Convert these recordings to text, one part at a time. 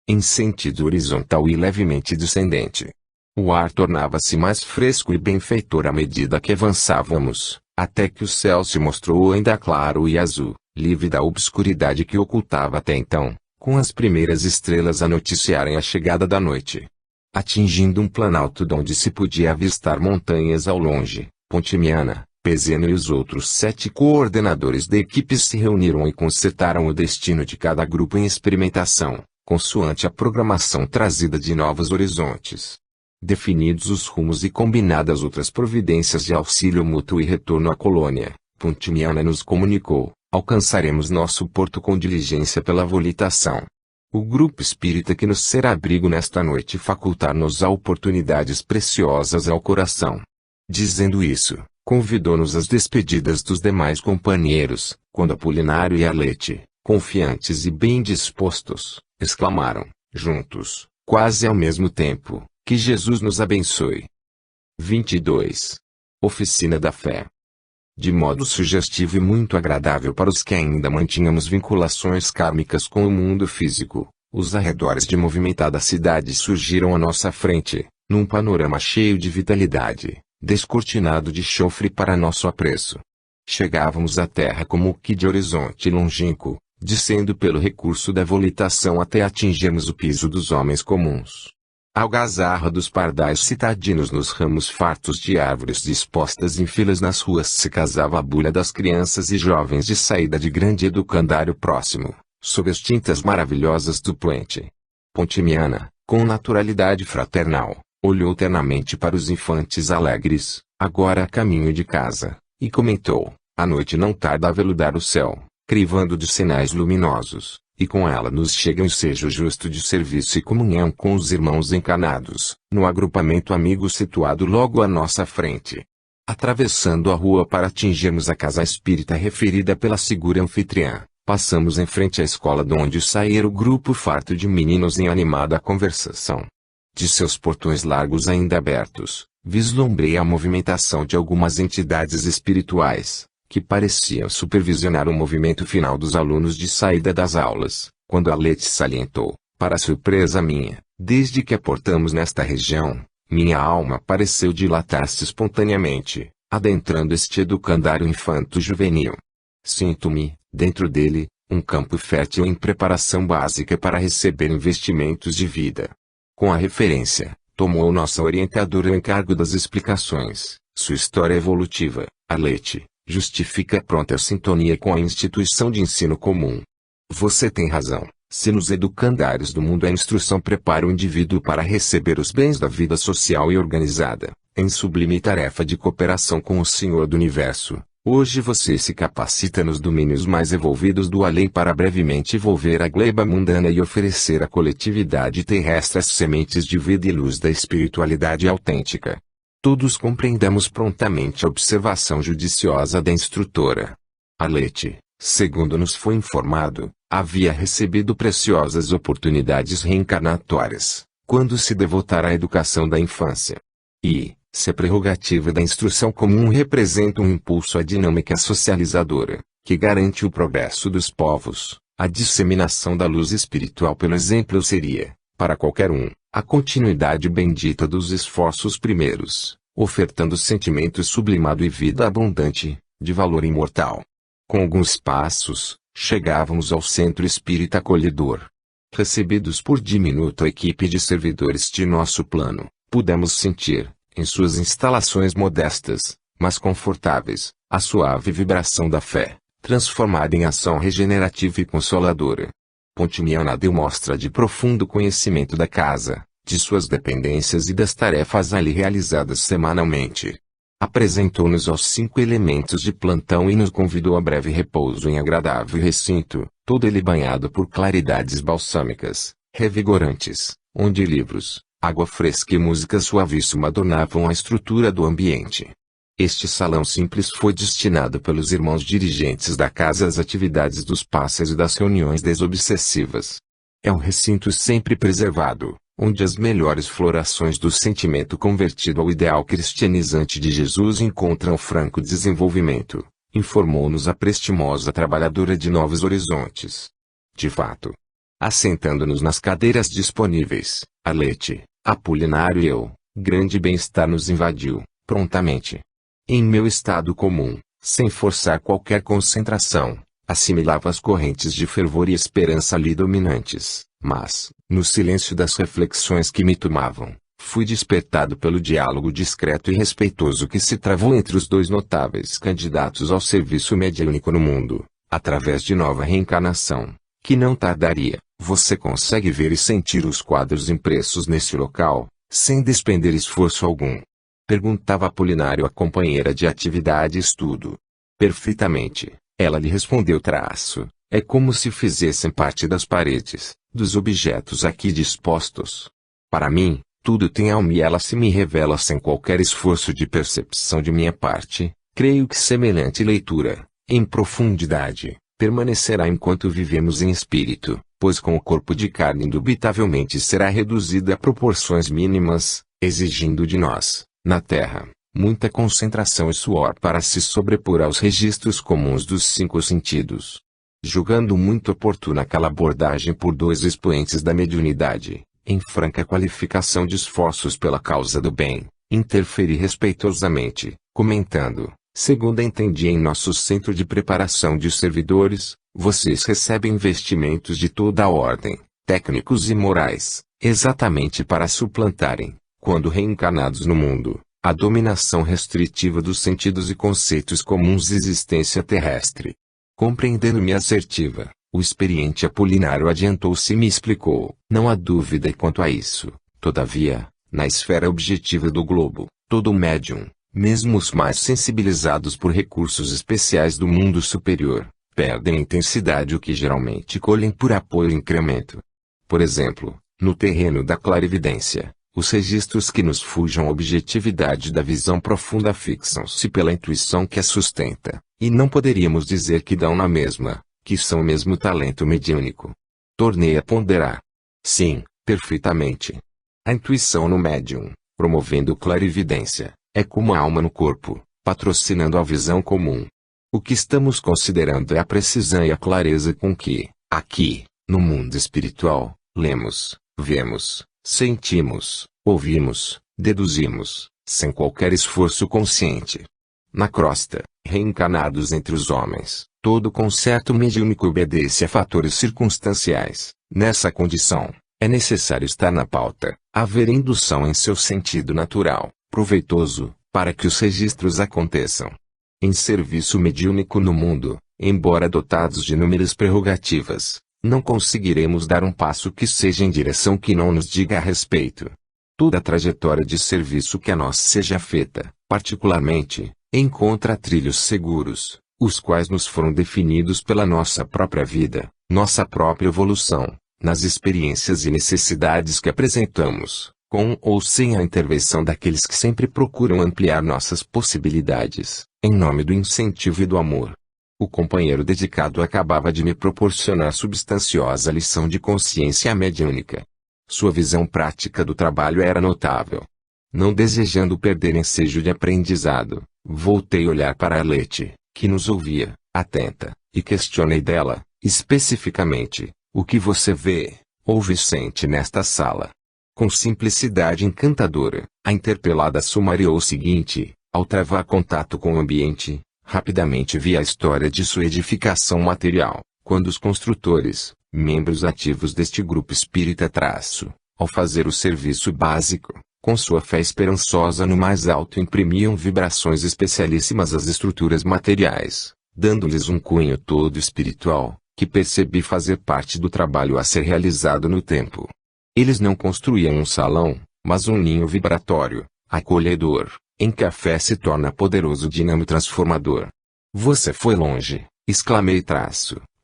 em sentido horizontal e levemente descendente. O ar tornava-se mais fresco e benfeitor à medida que avançávamos, até que o céu se mostrou ainda claro e azul, livre da obscuridade que ocultava até então, com as primeiras estrelas a noticiarem a chegada da noite. Atingindo um planalto donde se podia avistar montanhas ao longe, Pontimiana, Pezeno e os outros 7 coordenadores da equipe se reuniram e concertaram o destino de cada grupo em experimentação, consoante a programação trazida de Novos Horizontes. Definidos os rumos e combinadas outras providências de auxílio mútuo e retorno à colônia, Pontimiana nos comunicou: alcançaremos nosso porto com diligência pela volitação. O grupo espírita que nos será abrigo nesta noite facultar-nos-á oportunidades preciosas ao coração. Dizendo isso, convidou-nos às despedidas dos demais companheiros, quando Apolinário e Arlete, confiantes e bem dispostos, exclamaram, juntos, quase ao mesmo tempo: que Jesus nos abençoe. 22. Oficina da Fé. De modo sugestivo e muito agradável para os que ainda mantínhamos vinculações kármicas com o mundo físico, os arredores de movimentada cidade surgiram à nossa frente, num panorama cheio de vitalidade, descortinado de chofre para nosso apreço. Chegávamos à terra como que de horizonte longínquo, descendo pelo recurso da volitação até atingirmos o piso dos homens comuns. A algazarra dos pardais citadinos nos ramos fartos de árvores dispostas em filas nas ruas se casava a bulha das crianças e jovens de saída de grande educandário próximo, sob as tintas maravilhosas do poente. Pontimiana, com naturalidade fraternal, olhou ternamente para os infantes alegres, agora a caminho de casa, e comentou: a noite não tarda a veludar o céu, crivando de sinais luminosos, e com ela nos chega o ensejo justo de serviço e comunhão com os irmãos encarnados, no agrupamento amigo situado logo à nossa frente. Atravessando a rua para atingirmos a casa espírita referida pela segura anfitriã, passamos em frente à escola donde saíra o grupo farto de meninos em animada conversação. De seus portões largos ainda abertos, vislumbrei a movimentação de algumas entidades espirituais, que pareciam supervisionar o movimento final dos alunos de saída das aulas, quando Arlete salientou, para surpresa minha: desde que aportamos nesta região, minha alma pareceu dilatar-se espontaneamente, adentrando este educandário infanto-juvenil. Sinto-me, dentro dele, um campo fértil em preparação básica para receber investimentos de vida. Com a referência, tomou nossa orientadora o encargo das explicações. Sua história evolutiva, Arlete, justifica pronta sintonia com a instituição de ensino comum. Você tem razão, se nos educandários do mundo a instrução prepara o indivíduo para receber os bens da vida social e organizada, em sublime tarefa de cooperação com o Senhor do Universo, hoje você se capacita nos domínios mais evolvidos do além para brevemente envolver a gleba mundana e oferecer à coletividade terrestre as sementes de vida e luz da espiritualidade autêntica. Todos compreendemos prontamente a observação judiciosa da instrutora. Arlete, segundo nos foi informado, havia recebido preciosas oportunidades reencarnatórias, quando se devotara à educação da infância. E, se a prerrogativa da instrução comum representa um impulso à dinâmica socializadora, que garante o progresso dos povos, a disseminação da luz espiritual pelo exemplo seria, para qualquer um, a continuidade bendita dos esforços primeiros, ofertando sentimento sublimado e vida abundante, de valor imortal. Com alguns passos, chegávamos ao centro espírita acolhedor. Recebidos por diminuta equipe de servidores de nosso plano, pudemos sentir, em suas instalações modestas, mas confortáveis, a suave vibração da fé, transformada em ação regenerativa e consoladora. Pontimiana deu mostra de profundo conhecimento da casa, de suas dependências e das tarefas ali realizadas semanalmente. Apresentou-nos aos 5 elementos de plantão e nos convidou a breve repouso em agradável recinto, todo ele banhado por claridades balsâmicas, revigorantes, onde livros, água fresca e música suavíssima adornavam a estrutura do ambiente. Este salão simples foi destinado pelos irmãos dirigentes da casa às atividades dos passes e das reuniões desobsessivas. É um recinto sempre preservado, onde as melhores florações do sentimento convertido ao ideal cristianizante de Jesus encontram franco desenvolvimento, informou-nos a prestimosa trabalhadora de Novos Horizontes. De fato, Assentando-nos nas cadeiras disponíveis, Arlete, Apolinário e eu, grande bem-estar nos invadiu, prontamente. Em meu estado comum, sem forçar qualquer concentração, assimilava as correntes de fervor e esperança ali dominantes, mas, no silêncio das reflexões que me tomavam, fui despertado pelo diálogo discreto e respeitoso que se travou entre os dois notáveis candidatos ao serviço mediúnico no mundo, através de nova reencarnação, que não tardaria. Você consegue ver e sentir os quadros impressos nesse local, sem despender esforço algum? Perguntava Apolinário à companheira de atividade e estudo. Perfeitamente, ela lhe respondeu. É como se fizessem parte das paredes, dos objetos aqui dispostos. Para mim, tudo tem alma e ela se me revela sem qualquer esforço de percepção de minha parte. Creio que semelhante leitura, em profundidade, permanecerá enquanto vivemos em espírito, pois com o corpo de carne indubitavelmente será reduzida a proporções mínimas, exigindo de nós, na Terra, muita concentração e suor para se sobrepor aos registros comuns dos 5 sentidos. Julgando muito oportuna aquela abordagem por 2 expoentes da mediunidade, em franca qualificação de esforços pela causa do bem, interferi respeitosamente, comentando: segundo entendi em nosso centro de preparação de servidores, vocês recebem investimentos de toda a ordem, técnicos e morais, exatamente para suplantarem, quando reencarnados no mundo, a dominação restritiva dos sentidos e conceitos comuns de existência terrestre. Compreendendo-me assertiva, o experiente Apolinário adiantou-se e me explicou: não há dúvida quanto a isso. Todavia, na esfera objetiva do globo, todo médium, mesmo os mais sensibilizados por recursos especiais do mundo superior, perdem intensidade o que geralmente colhem por apoio e incremento. Por exemplo, no terreno da clarividência, os registros que nos fujam a objetividade da visão profunda fixam-se pela intuição que a sustenta, e não poderíamos dizer que dão na mesma, que são o mesmo talento mediúnico. Tornei a ponderar. Sim, perfeitamente. A intuição no médium, promovendo clarividência, é como a alma no corpo, patrocinando a visão comum. O que estamos considerando é a precisão e a clareza com que, aqui, no mundo espiritual, lemos, vemos, sentimos, ouvimos, deduzimos, sem qualquer esforço consciente. Na crosta, reencarnados entre os homens, todo concerto mediúnico obedece a fatores circunstanciais. Nessa condição, é necessário estar na pauta, haver indução em seu sentido natural, proveitoso, para que os registros aconteçam. Em serviço mediúnico no mundo, embora dotados de inúmeras prerrogativas, não conseguiremos dar um passo que seja em direção que não nos diga a respeito. Toda a trajetória de serviço que a nós seja feita, particularmente, encontra trilhos seguros, os quais nos foram definidos pela nossa própria vida, nossa própria evolução, nas experiências e necessidades que apresentamos, com ou sem a intervenção daqueles que sempre procuram ampliar nossas possibilidades, em nome do incentivo e do amor. O companheiro dedicado acabava de me proporcionar substanciosa lição de consciência mediúnica. Sua visão prática do trabalho era notável. Não desejando perder ensejo de aprendizado, voltei a olhar para Arlete, que nos ouvia, atenta, e questionei dela, especificamente: o que você vê, ouve e sente nesta sala? Com simplicidade encantadora, a interpelada sumariou o seguinte: ao travar contato com o ambiente, rapidamente vi a história de sua edificação material, quando os construtores, membros ativos deste grupo espírita ao fazer o serviço básico, com sua fé esperançosa no mais alto imprimiam vibrações especialíssimas às estruturas materiais, dando-lhes um cunho todo espiritual, que percebi fazer parte do trabalho a ser realizado no tempo. Eles não construíam um salão, mas um ninho vibratório, acolhedor, em que a fé se torna poderoso dinamo transformador. Você foi longe, exclamei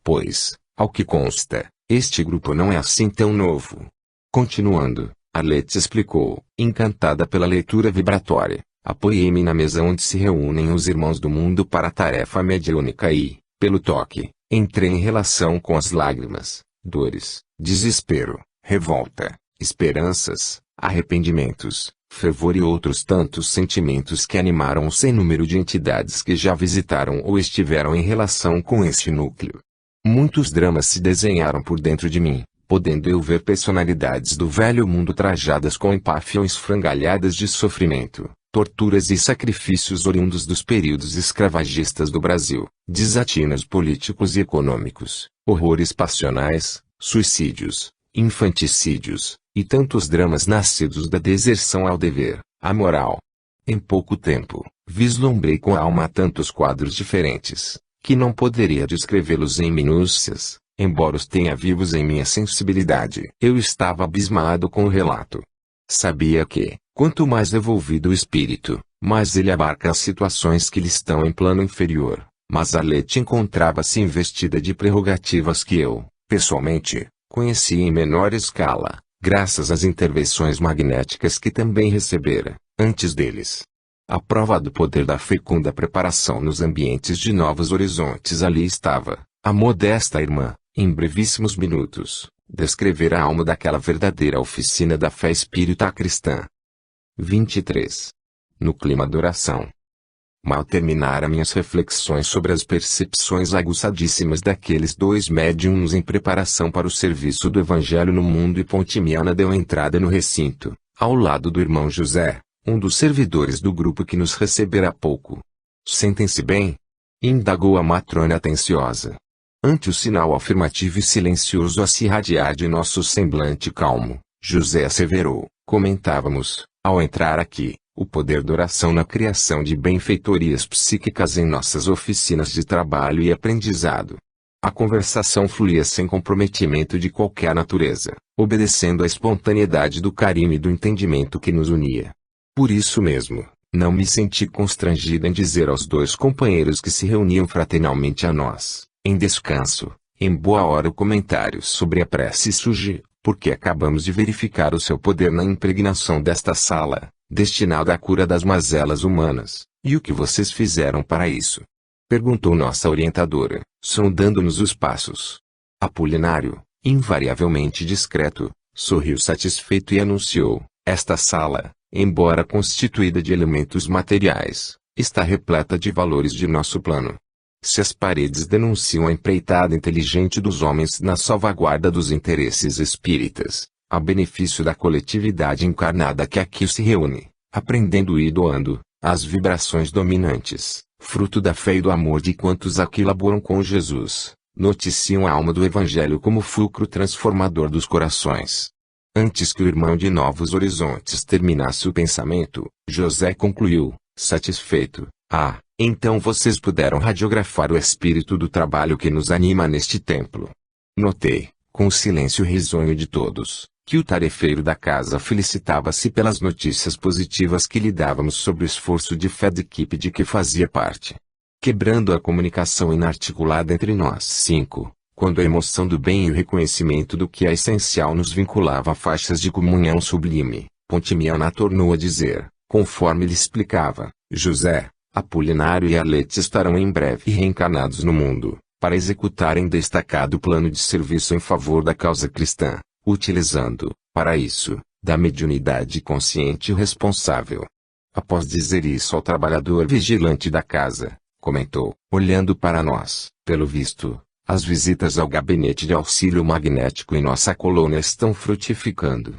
pois, ao que consta, este grupo não é assim tão novo. Continuando, Arlete explicou, encantada pela leitura vibratória, apoiei-me na mesa onde se reúnem os irmãos do mundo para a tarefa mediúnica e, pelo toque, entrei em relação com as lágrimas, dores, desespero, revolta, esperanças, arrependimentos, fervor e outros tantos sentimentos que animaram o sem número de entidades que já visitaram ou estiveram em relação com este núcleo. Muitos dramas se desenharam por dentro de mim, podendo eu ver personalidades do velho mundo trajadas com empáfia ou esfrangalhadas de sofrimento, torturas e sacrifícios oriundos dos períodos escravagistas do Brasil, desatinos políticos e econômicos, horrores passionais, suicídios, infanticídios, e tantos dramas nascidos da deserção ao dever, à moral. Em pouco tempo, vislumbrei com a alma tantos quadros diferentes, que não poderia descrevê-los em minúcias, embora os tenha vivos em minha sensibilidade. Eu estava abismado com o relato. Sabia que, quanto mais evolvido o espírito, mais ele abarca as situações que lhe estão em plano inferior, mas Arlete encontrava-se investida de prerrogativas que eu, pessoalmente, conhecia em menor escala, graças às intervenções magnéticas que também recebera, antes deles. A prova do poder da fecunda preparação nos ambientes de novos horizontes ali estava, a modesta irmã, em brevíssimos minutos, descrever a alma daquela verdadeira oficina da fé espírita cristã. 23. No clima da oração. Mal terminara minhas reflexões sobre as percepções aguçadíssimas daqueles dois médiuns em preparação para o serviço do Evangelho no mundo, e Pontimiana deu entrada no recinto, ao lado do irmão José, um dos servidores do grupo que nos recebera há pouco. "Sentem-se bem?" indagou a matrona atenciosa. Ante o sinal afirmativo e silencioso a se irradiar de nosso semblante calmo, José asseverou: "Comentávamos, ao entrar aqui, o poder da oração na criação de benfeitorias psíquicas em nossas oficinas de trabalho e aprendizado." A conversação fluía sem comprometimento de qualquer natureza, obedecendo à espontaneidade do carinho e do entendimento que nos unia. Por isso mesmo, não me senti constrangido em dizer aos dois companheiros que se reuniam fraternalmente a nós, em descanso, em boa hora, o comentário sobre a prece surge, porque acabamos de verificar o seu poder na impregnação desta sala, destinada à cura das mazelas humanas. "E o que vocês fizeram para isso?" perguntou nossa orientadora, sondando-nos os passos. Apolinário, invariavelmente discreto, sorriu satisfeito e anunciou: "Esta sala, embora constituída de elementos materiais, está repleta de valores de nosso plano. Se as paredes denunciam a empreitada inteligente dos homens na salvaguarda dos interesses espíritas, a benefício da coletividade encarnada que aqui se reúne, aprendendo e doando, as vibrações dominantes, fruto da fé e do amor de quantos aqui laboram com Jesus, noticiam a alma do Evangelho como fulcro transformador dos corações." Antes que o irmão de Novos Horizontes terminasse o pensamento, José concluiu, satisfeito: "Ah, então vocês puderam radiografar o espírito do trabalho que nos anima neste templo." Notei, com o silêncio risonho de todos, que o tarefeiro da casa felicitava-se pelas notícias positivas que lhe dávamos sobre o esforço de fé da equipe de que fazia parte. Quebrando a comunicação inarticulada entre nós cinco, quando a emoção do bem e o reconhecimento do que é essencial nos vinculava a faixas de comunhão sublime, Pontimiana tornou a dizer, conforme lhe explicava: "José, Apolinário e Arlete estarão em breve reencarnados no mundo, para executarem destacado plano de serviço em favor da causa cristã, utilizando, para isso, da mediunidade consciente e responsável." Após dizer isso ao trabalhador vigilante da casa, comentou, olhando para nós: "Pelo visto, as visitas ao gabinete de auxílio magnético em nossa colônia estão frutificando."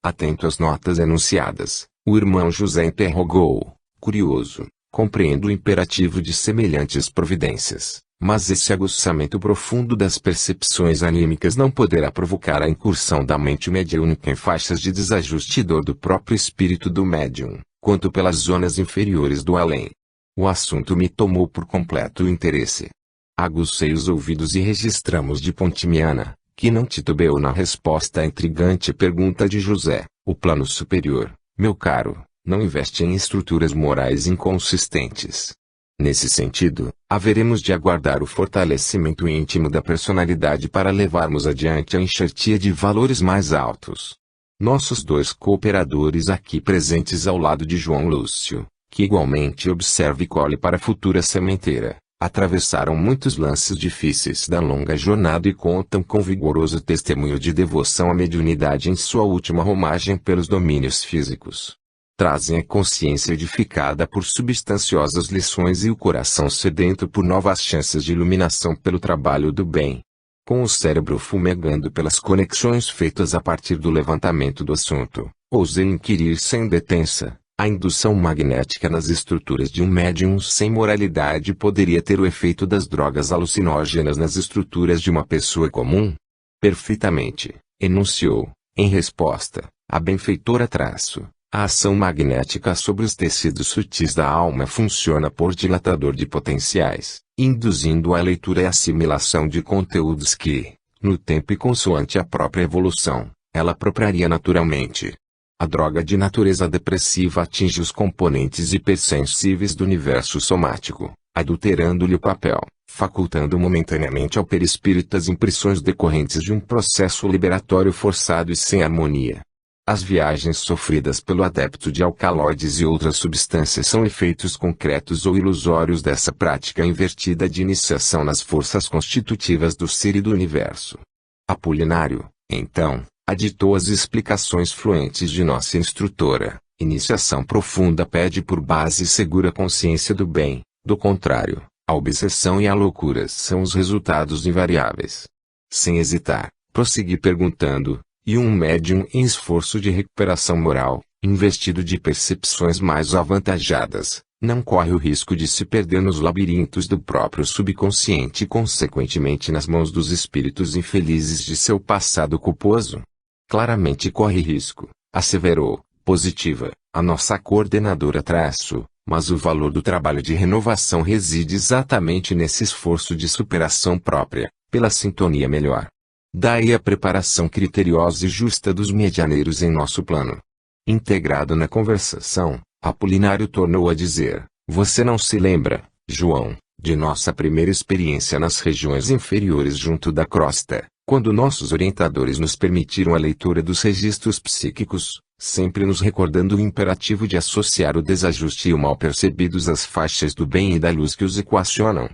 Atento às notas enunciadas, o irmão José interrogou, curioso: "Compreendo o imperativo de semelhantes providências, mas esse aguçamento profundo das percepções anímicas não poderá provocar a incursão da mente mediúnica em faixas de desajuste e dor do próprio espírito do médium, quanto pelas zonas inferiores do além?" O assunto me tomou por completo interesse. Agucei os ouvidos e registramos de Pontimiana, que não titubeou na resposta à intrigante pergunta de José: "O plano superior, meu caro, não investe em estruturas morais inconsistentes. Nesse sentido, haveremos de aguardar o fortalecimento íntimo da personalidade para levarmos adiante a enxertia de valores mais altos." Nossos dois cooperadores aqui presentes ao lado de João Lúcio, que igualmente observa e colhe para a futura sementeira, atravessaram muitos lances difíceis da longa jornada e contam com vigoroso testemunho de devoção à mediunidade em sua última romagem pelos domínios físicos. Trazem a consciência edificada por substanciosas lições e o coração sedento por novas chances de iluminação pelo trabalho do bem. com o cérebro fumegando pelas conexões feitas a partir do levantamento do assunto, ousei inquirir sem detença. A indução magnética nas estruturas de um médium sem moralidade poderia ter o efeito das drogas alucinógenas nas estruturas de uma pessoa comum? Perfeitamente, enunciou, em resposta, a benfeitora traço. A ação magnética sobre os tecidos sutis da alma funciona por dilatador de potenciais, induzindo a leitura e assimilação de conteúdos que, no tempo e consoante a própria evolução, ela apropriaria naturalmente. A droga de natureza depressiva atinge os componentes hipersensíveis do universo somático, adulterando-lhe o papel, facultando momentaneamente ao perispírito as impressões decorrentes de um processo liberatório forçado e sem harmonia. As viagens sofridas pelo adepto de alcaloides e outras substâncias são efeitos concretos ou ilusórios dessa prática invertida de iniciação nas forças constitutivas do ser e do universo. Apolinário, então, aditou as explicações fluentes de nossa instrutora. Iniciação profunda pede por base segura consciência do bem, do contrário, a obsessão e a loucura são os resultados invariáveis. Sem hesitar, prossegui perguntando, e um médium em esforço de recuperação moral, investido de percepções mais avantajadas, não corre o risco de se perder nos labirintos do próprio subconsciente e consequentemente nas mãos dos espíritos infelizes de seu passado culposo? Claramente corre risco, asseverou, positiva, a nossa coordenadora traço, mas o valor do trabalho de renovação reside exatamente nesse esforço de superação própria, pela sintonia melhor. Daí a preparação criteriosa e justa dos medianeiros em nosso plano. Integrado na conversação, Apolinário tornou a dizer, você não se lembra, João, de nossa primeira experiência nas regiões inferiores junto da crosta, quando nossos orientadores nos permitiram a leitura dos registros psíquicos, sempre nos recordando o imperativo de associar o desajuste e o mal percebidos às faixas do bem e da luz que os equacionam.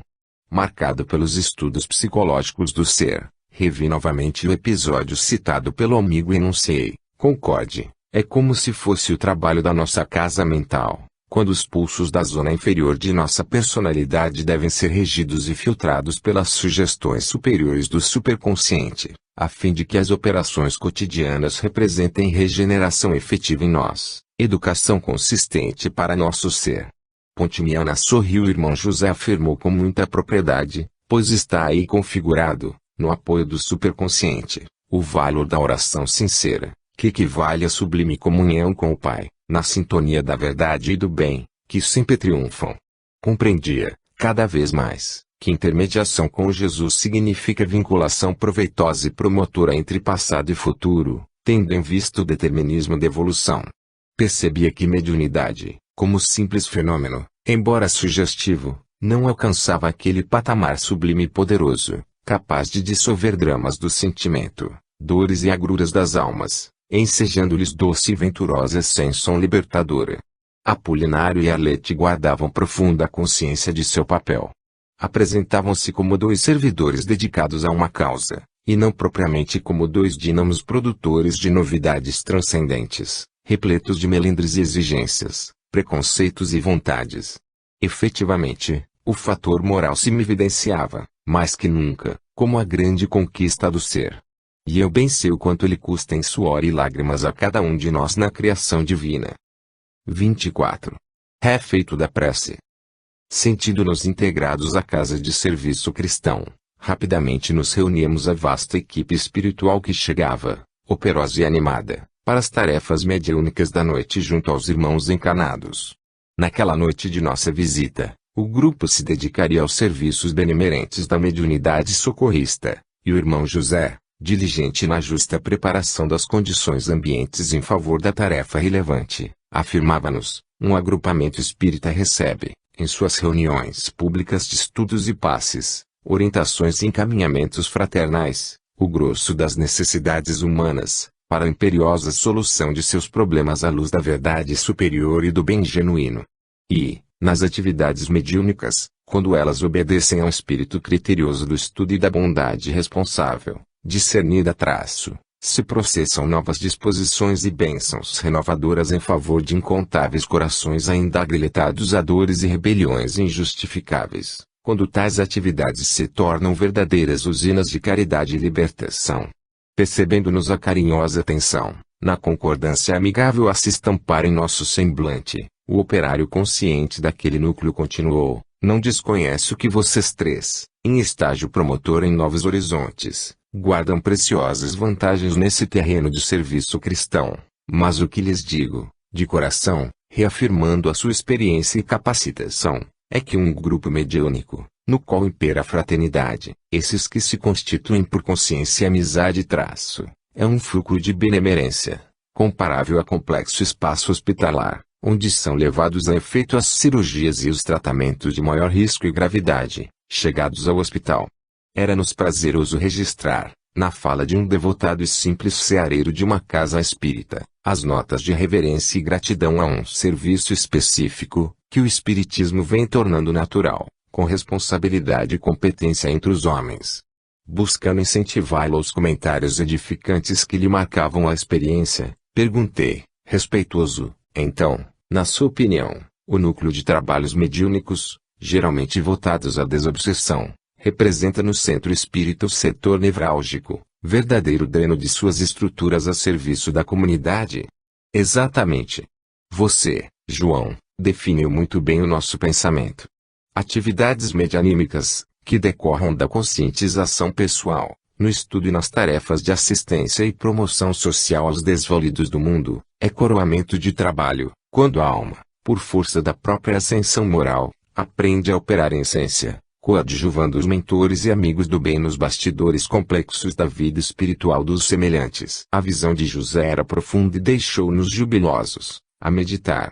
Marcado pelos estudos psicológicos do ser, revi novamente o episódio citado pelo amigo e enunciei, concorde, é como se fosse o trabalho da nossa casa mental, quando os pulsos da zona inferior de nossa personalidade devem ser regidos e filtrados pelas sugestões superiores do superconsciente, a fim de que as operações cotidianas representem regeneração efetiva em nós, educação consistente para nosso ser. Pontimiana sorriu e o irmão José afirmou com muita propriedade, pois está aí configurado, no apoio do superconsciente, o valor da oração sincera, que equivale à sublime comunhão com o Pai, na sintonia da verdade e do bem, que sempre triunfam. Compreendia, cada vez mais, que intermediação com Jesus significa vinculação proveitosa e promotora entre passado e futuro, tendo em vista o determinismo da evolução. Percebia que mediunidade, como simples fenômeno, embora sugestivo, não alcançava aquele patamar sublime e poderoso, capaz de dissolver dramas do sentimento, dores e agruras das almas, ensejando-lhes doce e venturosa ascensão libertadora. Apolinário e Arlete guardavam profunda consciência de seu papel. Apresentavam-se como dois servidores dedicados a uma causa, e não propriamente como dois dínamos produtores de novidades transcendentes, repletos de melindres e exigências, preconceitos e vontades. Efetivamente, o fator moral se me evidenciava, mais que nunca, como a grande conquista do ser. E eu bem sei o quanto ele custa em suor e lágrimas a cada um de nós na criação divina. 24. Refeito da prece. Sentindo-nos integrados à casa de serviço cristão, rapidamente nos reuníamos a vasta equipe espiritual que chegava, operosa e animada, para as tarefas mediúnicas da noite junto aos irmãos encarnados. Naquela noite de nossa visita, o grupo se dedicaria aos serviços benemerentes da mediunidade socorrista, e o irmão José, diligente na justa preparação das condições ambientes em favor da tarefa relevante, afirmava-nos, um agrupamento espírita recebe, em suas reuniões públicas de estudos e passes, orientações e encaminhamentos fraternais, o grosso das necessidades humanas, para a imperiosa solução de seus problemas à luz da verdade superior e do bem genuíno. E, nas atividades mediúnicas, quando elas obedecem ao espírito criterioso do estudo e da bondade responsável, discernida traço, se processam novas disposições e bênçãos renovadoras em favor de incontáveis corações ainda agrilhetados a dores e rebeliões injustificáveis, quando tais atividades se tornam verdadeiras usinas de caridade e libertação. Percebendo-nos a carinhosa atenção, na concordância amigável a se estampar em nosso semblante, o operário consciente daquele núcleo continuou: não desconheço que vocês três, em estágio promotor em novos horizontes, guardam preciosas vantagens nesse terreno de serviço cristão, mas o que lhes digo, de coração, reafirmando a sua experiência e capacitação, é que um grupo mediúnico, no qual impera a fraternidade, esses que se constituem por consciência e amizade é um fulcro de benemerência, comparável a complexo espaço hospitalar, onde são levados a efeito as cirurgias e os tratamentos de maior risco e gravidade, chegados ao hospital. Era-nos prazeroso registrar, na fala de um devotado e simples ceareiro de uma casa espírita, as notas de reverência e gratidão a um serviço específico, que o espiritismo vem tornando natural, com responsabilidade e competência entre os homens. Buscando incentivá-lo aos comentários edificantes que lhe marcavam a experiência, perguntei, respeitoso: então, na sua opinião, o núcleo de trabalhos mediúnicos, geralmente voltados à desobsessão, representa no centro espírita o setor nevrálgico, verdadeiro dreno de suas estruturas a serviço da comunidade? Exatamente. Você, João, definiu muito bem o nosso pensamento. Atividades medianímicas, que decorram da conscientização pessoal, no estudo e nas tarefas de assistência e promoção social aos desvalidos do mundo, é coroamento de trabalho, quando a alma, por força da própria ascensão moral, aprende a operar em essência, coadjuvando os mentores e amigos do bem nos bastidores complexos da vida espiritual dos semelhantes. A visão de José era profunda e deixou-nos jubilosos, a meditar.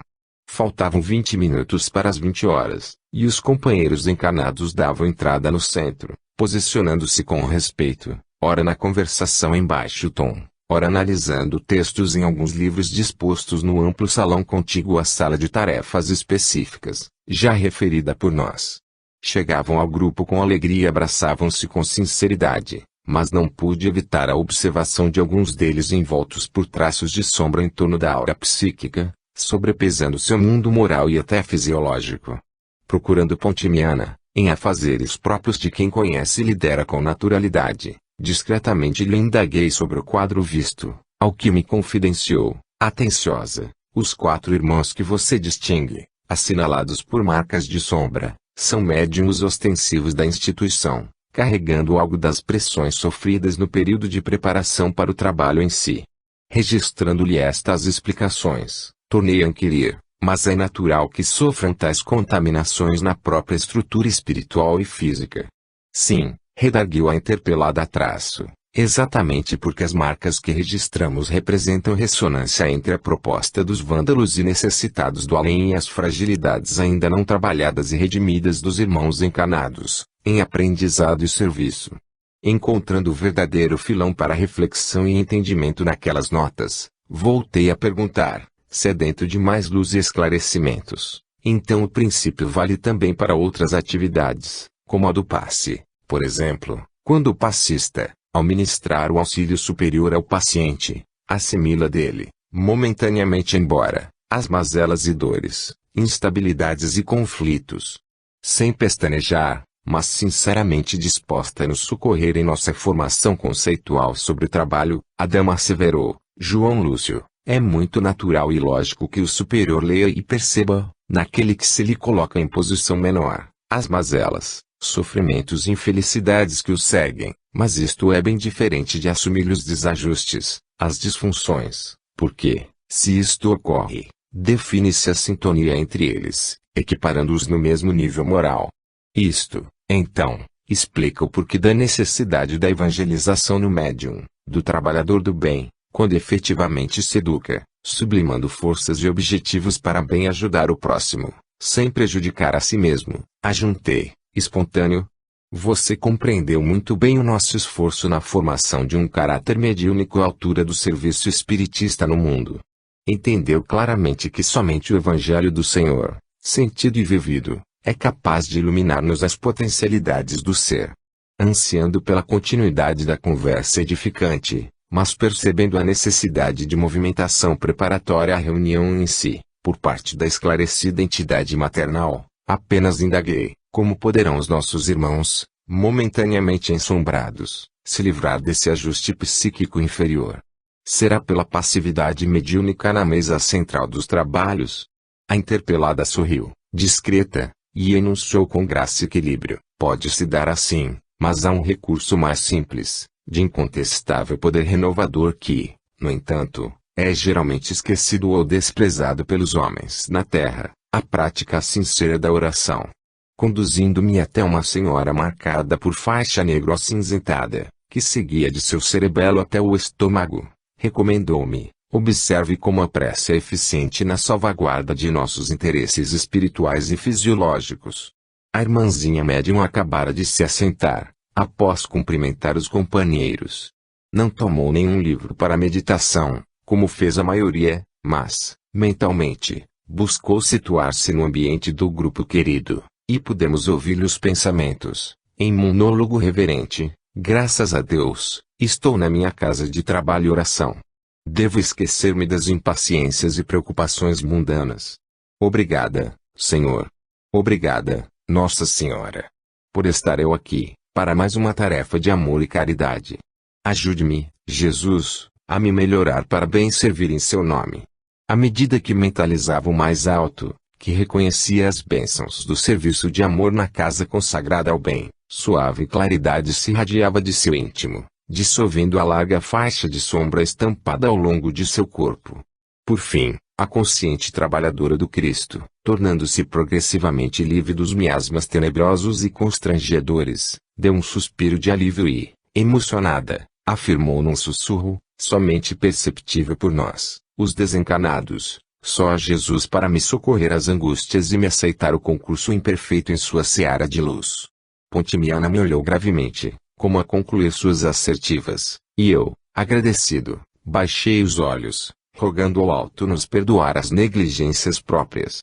Faltavam 20 minutos para as 20 horas, e os companheiros encarnados davam entrada no centro, posicionando-se com respeito, ora na conversação em baixo tom, ora analisando textos em alguns livros dispostos no amplo salão contíguo à sala de tarefas específicas, já referida por nós. Chegavam ao grupo com alegria e abraçavam-se com sinceridade, mas não pude evitar a observação de alguns deles envoltos por traços de sombra em torno da aura psíquica, sobrepesando seu mundo moral e até fisiológico. Procurando Pontimiana, em afazeres próprios de quem conhece e lidera com naturalidade, discretamente lhe indaguei sobre o quadro visto, ao que me confidenciou, atenciosa: os 4 irmãos que você distingue, assinalados por marcas de sombra, são médiuns ostensivos da instituição, carregando algo das pressões sofridas no período de preparação para o trabalho em si. Registrando-lhe estas explicações, tornei a inquirir: mas é natural que sofram tais contaminações na própria estrutura espiritual e física? Sim, redarguiu a interpelada a traço, exatamente porque as marcas que registramos representam ressonância entre a proposta dos vândalos e necessitados do além e as fragilidades ainda não trabalhadas e redimidas dos irmãos encarnados, em aprendizado e serviço. Encontrando o verdadeiro filão para reflexão e entendimento naquelas notas, voltei a perguntar, sedento de mais luz e esclarecimentos: então o princípio vale também para outras atividades, como a do passe, por exemplo, quando o passista, ao ministrar o auxílio superior ao paciente, assimila dele, momentaneamente embora, as mazelas e dores, instabilidades e conflitos. Sem pestanejar, mas sinceramente disposta a nos socorrer em nossa formação conceitual sobre o trabalho, a dama asseverou: João Lúcio, é muito natural e lógico que o superior leia e perceba, naquele que se lhe coloca em posição menor, as mazelas, sofrimentos e infelicidades que o seguem, mas isto é bem diferente de assumir os desajustes, as disfunções, porque, se isto ocorre, define-se a sintonia entre eles, equiparando-os no mesmo nível moral. Isto, então, explica o porquê da necessidade da evangelização no médium, do trabalhador do bem, quando efetivamente se educa, sublimando forças e objetivos para bem ajudar o próximo, sem prejudicar a si mesmo. Ajuntei, espontâneo. Você compreendeu muito bem o nosso esforço na formação de um caráter mediúnico à altura do serviço espiritista no mundo. Entendeu claramente que somente o Evangelho do Senhor, sentido e vivido, é capaz de iluminar-nos as potencialidades do ser. Ansiando pela continuidade da conversa edificante, mas percebendo a necessidade de movimentação preparatória à reunião em si, por parte da esclarecida entidade maternal, apenas indaguei: Como poderão os nossos irmãos, momentaneamente ensombrados, se livrar desse ajuste psíquico inferior? Será pela passividade mediúnica na mesa central dos trabalhos? A interpelada sorriu, discreta, e enunciou com graça e equilíbrio: pode-se dar assim, mas há um recurso mais simples, de incontestável poder renovador que, no entanto, é geralmente esquecido ou desprezado pelos homens na terra: a prática sincera da oração. Conduzindo-me até uma senhora marcada por faixa negro-acinzentada, que seguia de seu cerebelo até o estômago, recomendou-me: observe como a prece é eficiente na salvaguarda de nossos interesses espirituais e fisiológicos. A irmãzinha médium acabara de se assentar, após cumprimentar os companheiros. Não tomou nenhum livro para meditação, como fez a maioria, mas, mentalmente, buscou situar-se no ambiente do grupo querido, e pudemos ouvir-lhe os pensamentos, em monólogo reverente: graças a Deus, estou na minha casa de trabalho e oração. Devo esquecer-me das impaciências e preocupações mundanas. Obrigada, Senhor. Obrigada, Nossa Senhora. Por estar eu aqui, para mais uma tarefa de amor e caridade. Ajude-me, Jesus, a me melhorar para bem servir em seu nome. À medida que mentalizava o mais alto, que reconhecia as bênçãos do serviço de amor na casa consagrada ao bem, suave claridade se irradiava de seu íntimo, dissolvendo a larga faixa de sombra estampada ao longo de seu corpo. Por fim, a consciente trabalhadora do Cristo, tornando-se progressivamente livre dos miasmas tenebrosos e constrangedores, deu um suspiro de alívio e, emocionada, afirmou num sussurro, somente perceptível por nós, os desencanados: só há Jesus para me socorrer às angústias e me aceitar o concurso imperfeito em sua seara de luz. Pontimiana me olhou gravemente, como a concluir suas assertivas, e eu, agradecido, baixei os olhos, rogando ao alto nos perdoar as negligências próprias.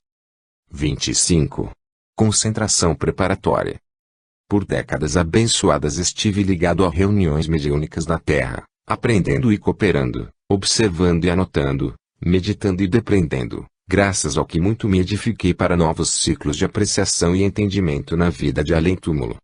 25. Concentração preparatória. Por décadas abençoadas estive ligado a reuniões mediúnicas na Terra, aprendendo e cooperando, observando e anotando, meditando e depreendendo, graças ao que muito me edifiquei para novos ciclos de apreciação e entendimento na vida de além-túmulo.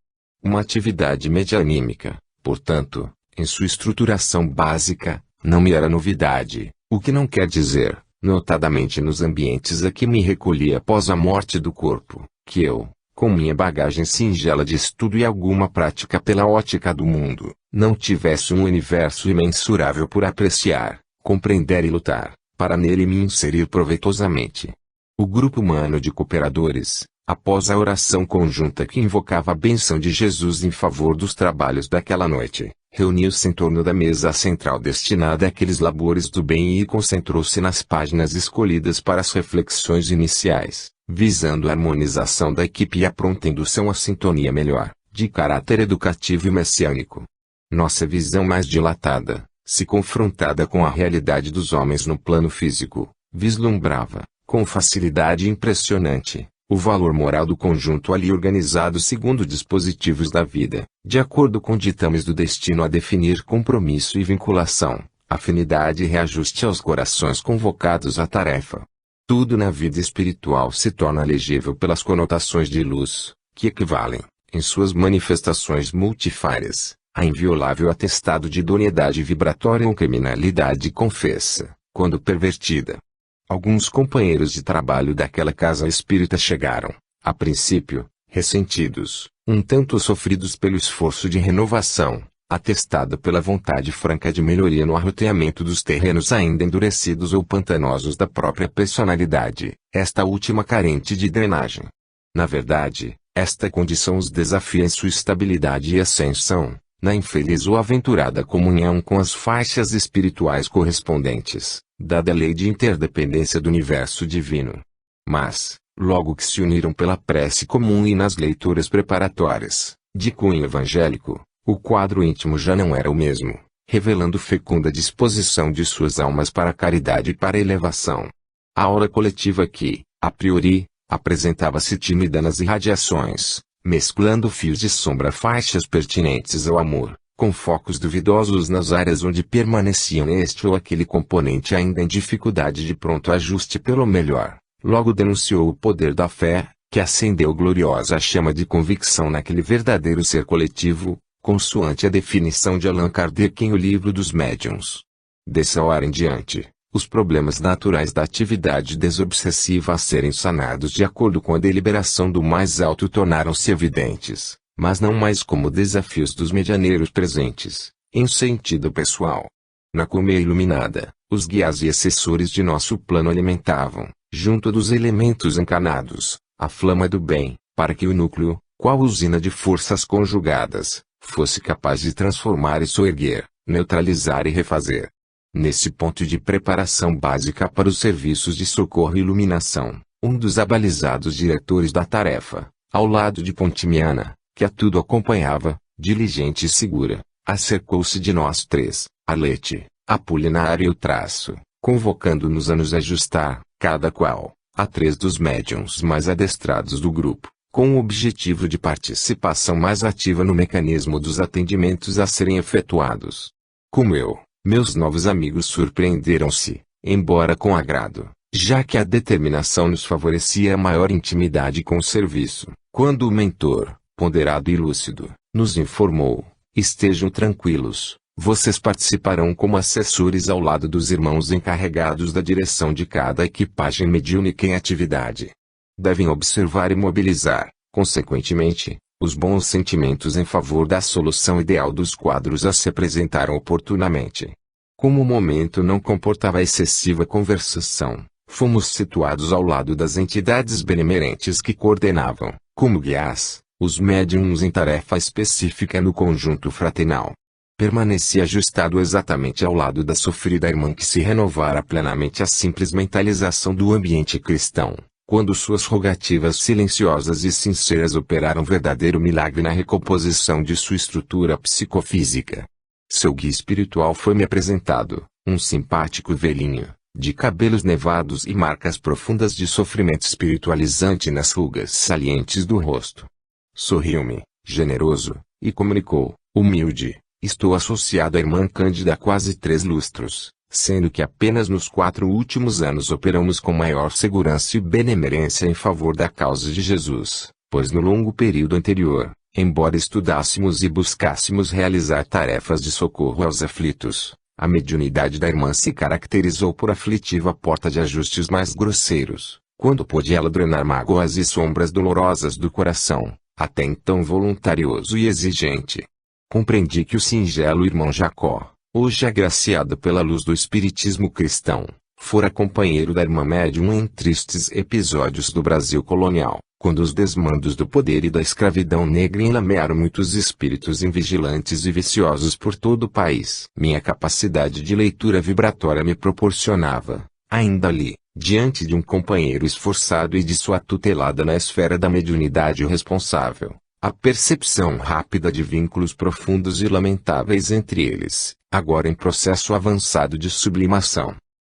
Uma atividade medianímica, portanto, em sua estruturação básica, não me era novidade, o que não quer dizer, notadamente nos ambientes a que me recolhi após a morte do corpo, que eu, com minha bagagem singela de estudo e alguma prática pela ótica do mundo, não tivesse um universo imensurável por apreciar, compreender e lutar, para nele me inserir proveitosamente. O grupo humano de cooperadores, após a oração conjunta que invocava a bênção de Jesus em favor dos trabalhos daquela noite, reuniu-se em torno da mesa central destinada àqueles labores do bem e concentrou-se nas páginas escolhidas para as reflexões iniciais, visando a harmonização da equipe e a pronta indução à sintonia melhor, de caráter educativo e messiânico. Nossa visão mais dilatada, se confrontada com a realidade dos homens no plano físico, vislumbrava, com facilidade impressionante, o valor moral do conjunto ali organizado segundo dispositivos da vida, de acordo com ditames do destino a definir compromisso e vinculação, afinidade e reajuste aos corações convocados à tarefa. Tudo na vida espiritual se torna legível pelas conotações de luz, que equivalem, em suas manifestações multifárias, a inviolável atestado de idoneidade vibratória ou criminalidade confessa, quando pervertida. Alguns companheiros de trabalho daquela casa espírita chegaram, a princípio, ressentidos, um tanto sofridos pelo esforço de renovação, atestado pela vontade franca de melhoria no arroteamento dos terrenos ainda endurecidos ou pantanosos da própria personalidade, esta última carente de drenagem. Na verdade, esta condição os desafia em sua estabilidade e ascensão, na infeliz ou aventurada comunhão com as faixas espirituais correspondentes, dada a lei de interdependência do universo divino. Mas, logo que se uniram pela prece comum e nas leituras preparatórias, de cunho evangélico, o quadro íntimo já não era o mesmo, revelando fecunda disposição de suas almas para a caridade e para a elevação. A aura coletiva que, a priori, apresentava-se tímida nas irradiações, mesclando fios de sombra faixas pertinentes ao amor, com focos duvidosos nas áreas onde permaneciam este ou aquele componente ainda em dificuldade de pronto ajuste pelo melhor, logo denunciou o poder da fé, que acendeu gloriosa chama de convicção naquele verdadeiro ser coletivo, consoante a definição de Allan Kardec em O Livro dos Médiuns. Dessa hora em diante, os problemas naturais da atividade desobsessiva a serem sanados de acordo com a deliberação do mais alto tornaram-se evidentes, mas não mais como desafios dos medianeiros presentes, em sentido pessoal. Na colmeia iluminada, os guias e assessores de nosso plano alimentavam, junto dos elementos encarnados, a flama do bem, para que o núcleo, qual usina de forças conjugadas, fosse capaz de transformar e soerguer, neutralizar e refazer. Nesse ponto de preparação básica para os serviços de socorro e iluminação, um dos abalizados diretores da tarefa, ao lado de Pontimiana, que a tudo acompanhava, diligente e segura, acercou-se de nós três, Arlete, Apolinário e o Traço, convocando-nos a nos ajustar, cada qual, a três dos médiuns mais adestrados do grupo, com o objetivo de participação mais ativa no mecanismo dos atendimentos a serem efetuados. Como eu, meus novos amigos surpreenderam-se, embora com agrado, já que a determinação nos favorecia a maior intimidade com o serviço, quando o mentor, ponderado e lúcido, nos informou: estejam tranquilos, vocês participarão como assessores ao lado dos irmãos encarregados da direção de cada equipagem mediúnica em atividade. Devem observar e mobilizar, consequentemente, os bons sentimentos em favor da solução ideal dos quadros a se apresentaram oportunamente. Como o momento não comportava excessiva conversação, fomos situados ao lado das entidades benemerentes que coordenavam, como guias, os médiuns em tarefa específica no conjunto fraternal. Permaneci ajustado exatamente ao lado da sofrida irmã que se renovara plenamente a simples mentalização do ambiente cristão, quando suas rogativas silenciosas e sinceras operaram verdadeiro milagre na recomposição de sua estrutura psicofísica. Seu guia espiritual foi-me apresentado, um simpático velhinho, de cabelos nevados e marcas profundas de sofrimento espiritualizante nas rugas salientes do rosto. Sorriu-me, generoso, e comunicou, humilde: estou associado à irmã Cândida há quase 3 lustros, sendo que apenas nos 4 últimos anos operamos com maior segurança e benemerência em favor da causa de Jesus, pois no longo período anterior, embora estudássemos e buscássemos realizar tarefas de socorro aos aflitos, a mediunidade da irmã se caracterizou por aflitiva porta de ajustes mais grosseiros, quando pôde ela drenar mágoas e sombras dolorosas do coração, até então voluntarioso e exigente. Compreendi que o singelo irmão Jacó, hoje agraciado pela luz do espiritismo cristão, fora companheiro da irmã médium em tristes episódios do Brasil colonial, quando os desmandos do poder e da escravidão negra enlamearam muitos espíritos invigilantes e viciosos por todo o país. Minha capacidade de leitura vibratória me proporcionava, ainda ali, diante de um companheiro esforçado e de sua tutelada na esfera da mediunidade responsável, a percepção rápida de vínculos profundos e lamentáveis entre eles, agora em processo avançado de sublimação.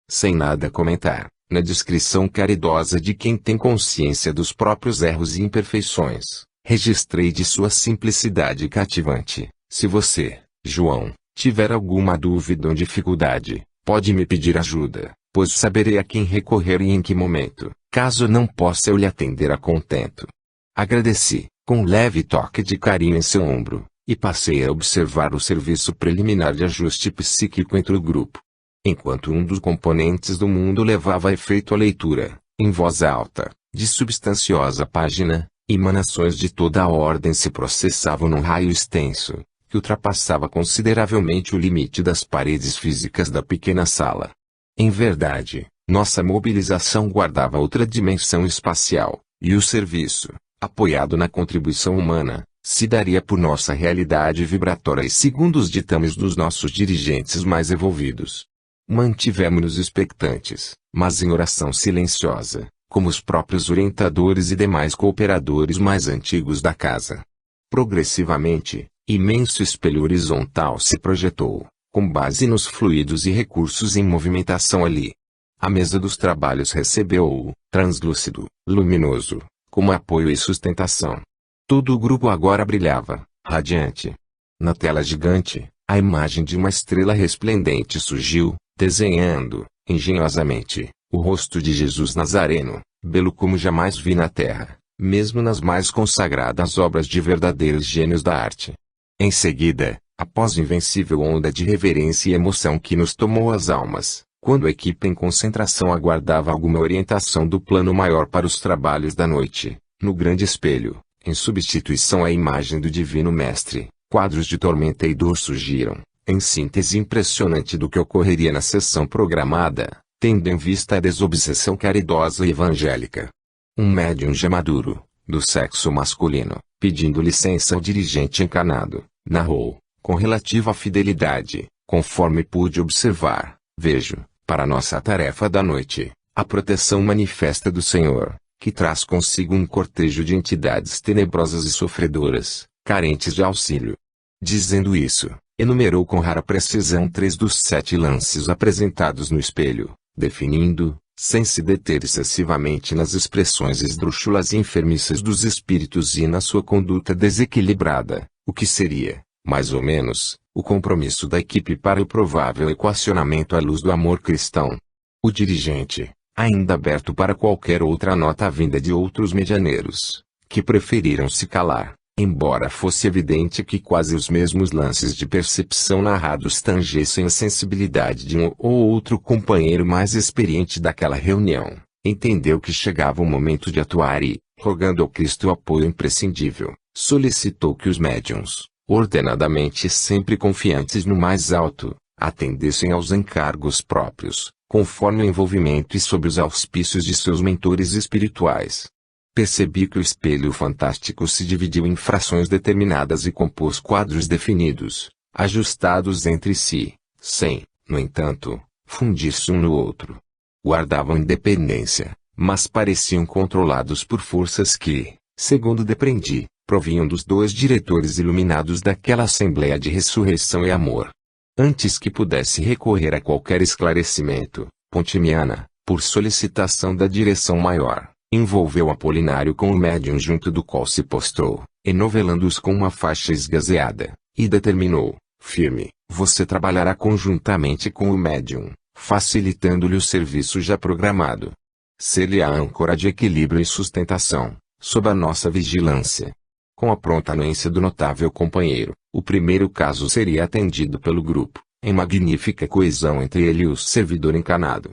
Sem nada comentar, na descrição caridosa de quem tem consciência dos próprios erros e imperfeições, registrei de sua simplicidade cativante: se você, João, tiver alguma dúvida ou dificuldade, pode me pedir ajuda, pois saberei a quem recorrer e em que momento, caso não possa eu lhe atender a contento. Agradeci, com um leve toque de carinho em seu ombro, e passei a observar o serviço preliminar de ajuste psíquico entre o grupo. Enquanto um dos componentes do mundo levava a efeito a leitura, em voz alta, de substanciosa página, emanações de toda a ordem se processavam num raio extenso, que ultrapassava consideravelmente o limite das paredes físicas da pequena sala. Em verdade, nossa mobilização guardava outra dimensão espacial, e o serviço, apoiado na contribuição humana, se daria por nossa realidade vibratória e segundo os ditames dos nossos dirigentes mais evolvidos. Mantivemos-nos expectantes, mas em oração silenciosa, como os próprios orientadores e demais cooperadores mais antigos da casa. Progressivamente, imenso espelho horizontal se projetou, com base nos fluidos e recursos em movimentação ali. A mesa dos trabalhos recebeu-o, translúcido, luminoso, como apoio e sustentação. Todo o grupo agora brilhava, radiante. Na tela gigante, a imagem de uma estrela resplendente surgiu, desenhando, engenhosamente, o rosto de Jesus Nazareno, belo como jamais vi na terra, mesmo nas mais consagradas obras de verdadeiros gênios da arte. Em seguida, após invencível onda de reverência e emoção que nos tomou as almas, quando a equipe em concentração aguardava alguma orientação do plano maior para os trabalhos da noite, no grande espelho, em substituição à imagem do Divino Mestre, quadros de Tormenta e Dor surgiram, em síntese impressionante do que ocorreria na sessão programada, tendo em vista a desobsessão caridosa e evangélica. Um médium já maduro, do sexo masculino, pedindo licença ao dirigente encarnado, narrou, com relativa fidelidade, conforme pude observar, vejo, para nossa tarefa da noite, a proteção manifesta do Senhor, que traz consigo um cortejo de entidades tenebrosas e sofredoras, carentes de auxílio. Dizendo isso, enumerou com rara precisão 3 dos 7 lances apresentados no espelho, definindo, sem se deter excessivamente nas expressões esdrúxulas e enfermiças dos espíritos e na sua conduta desequilibrada, o que seria, mais ou menos, o compromisso da equipe para o provável equacionamento à luz do amor cristão. O dirigente, ainda aberto para qualquer outra nota vinda de outros medianeiros, que preferiram se calar, embora fosse evidente que quase os mesmos lances de percepção narrados tangessem a sensibilidade de um ou outro companheiro mais experiente daquela reunião, entendeu que chegava o momento de atuar e, rogando ao Cristo o apoio imprescindível, solicitou que os médiuns, ordenadamente sempre confiantes no mais alto, atendessem aos encargos próprios, conforme o envolvimento e sob os auspícios de seus mentores espirituais. Percebi que o espelho fantástico se dividiu em frações determinadas e compôs quadros definidos, ajustados entre si, sem, no entanto, fundir-se um no outro. Guardavam independência, mas pareciam controlados por forças que, segundo depreendi, provinham dos 2 diretores iluminados daquela Assembleia de Ressurreição e Amor. Antes que pudesse recorrer a qualquer esclarecimento, Pontimiana, por solicitação da direção maior, envolveu Apolinário com o médium junto do qual se postou, enovelando-os com uma faixa esgazeada, e determinou, firme, você trabalhará conjuntamente com o médium, facilitando-lhe o serviço já programado. Ser-lhe a âncora de equilíbrio e sustentação, sob a nossa vigilância. Com a pronta anuência do notável companheiro, o primeiro caso seria atendido pelo grupo, em magnífica coesão entre ele e o servidor encarnado.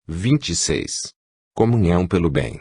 26. Comunhão pelo bem.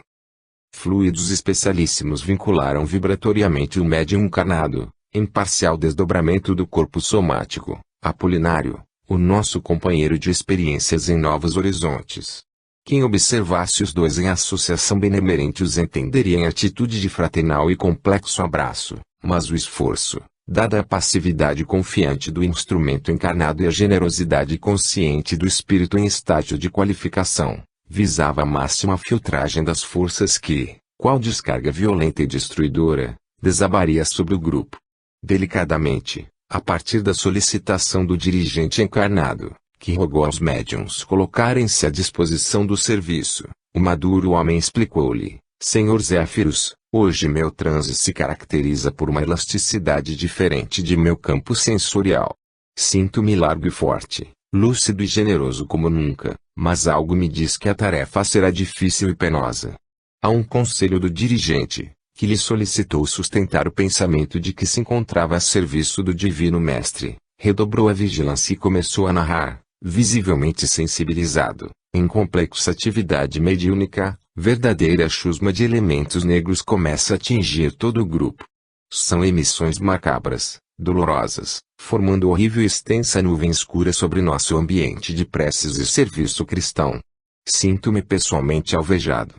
Fluidos especialíssimos vincularam vibratoriamente o médium encarnado, em parcial desdobramento do corpo somático, Apolinário, o nosso companheiro de experiências em novos horizontes. Quem observasse os 2 em associação benemerente os entenderia em atitude de fraternal e complexo abraço, mas o esforço, dada a passividade confiante do instrumento encarnado e a generosidade consciente do espírito em estágio de qualificação, visava a máxima filtragem das forças que, qual descarga violenta e destruidora, desabaria sobre o grupo. Delicadamente, a partir da solicitação do dirigente encarnado, que rogou aos médiuns colocarem-se à disposição do serviço, o maduro homem explicou-lhe, Senhor Zéfiros, hoje meu transe se caracteriza por uma elasticidade diferente de meu campo sensorial. Sinto-me largo e forte, lúcido e generoso como nunca, mas algo me diz que a tarefa será difícil e penosa. Há um conselho do dirigente, que lhe solicitou sustentar o pensamento de que se encontrava a serviço do Divino Mestre, redobrou a vigilância e começou a narrar, visivelmente sensibilizado, em complexa atividade mediúnica, verdadeira chusma de elementos negros começa a atingir todo o grupo. São emissões macabras, dolorosas, formando horrível e extensa nuvem escura sobre nosso ambiente de preces e serviço cristão. Sinto-me pessoalmente alvejado.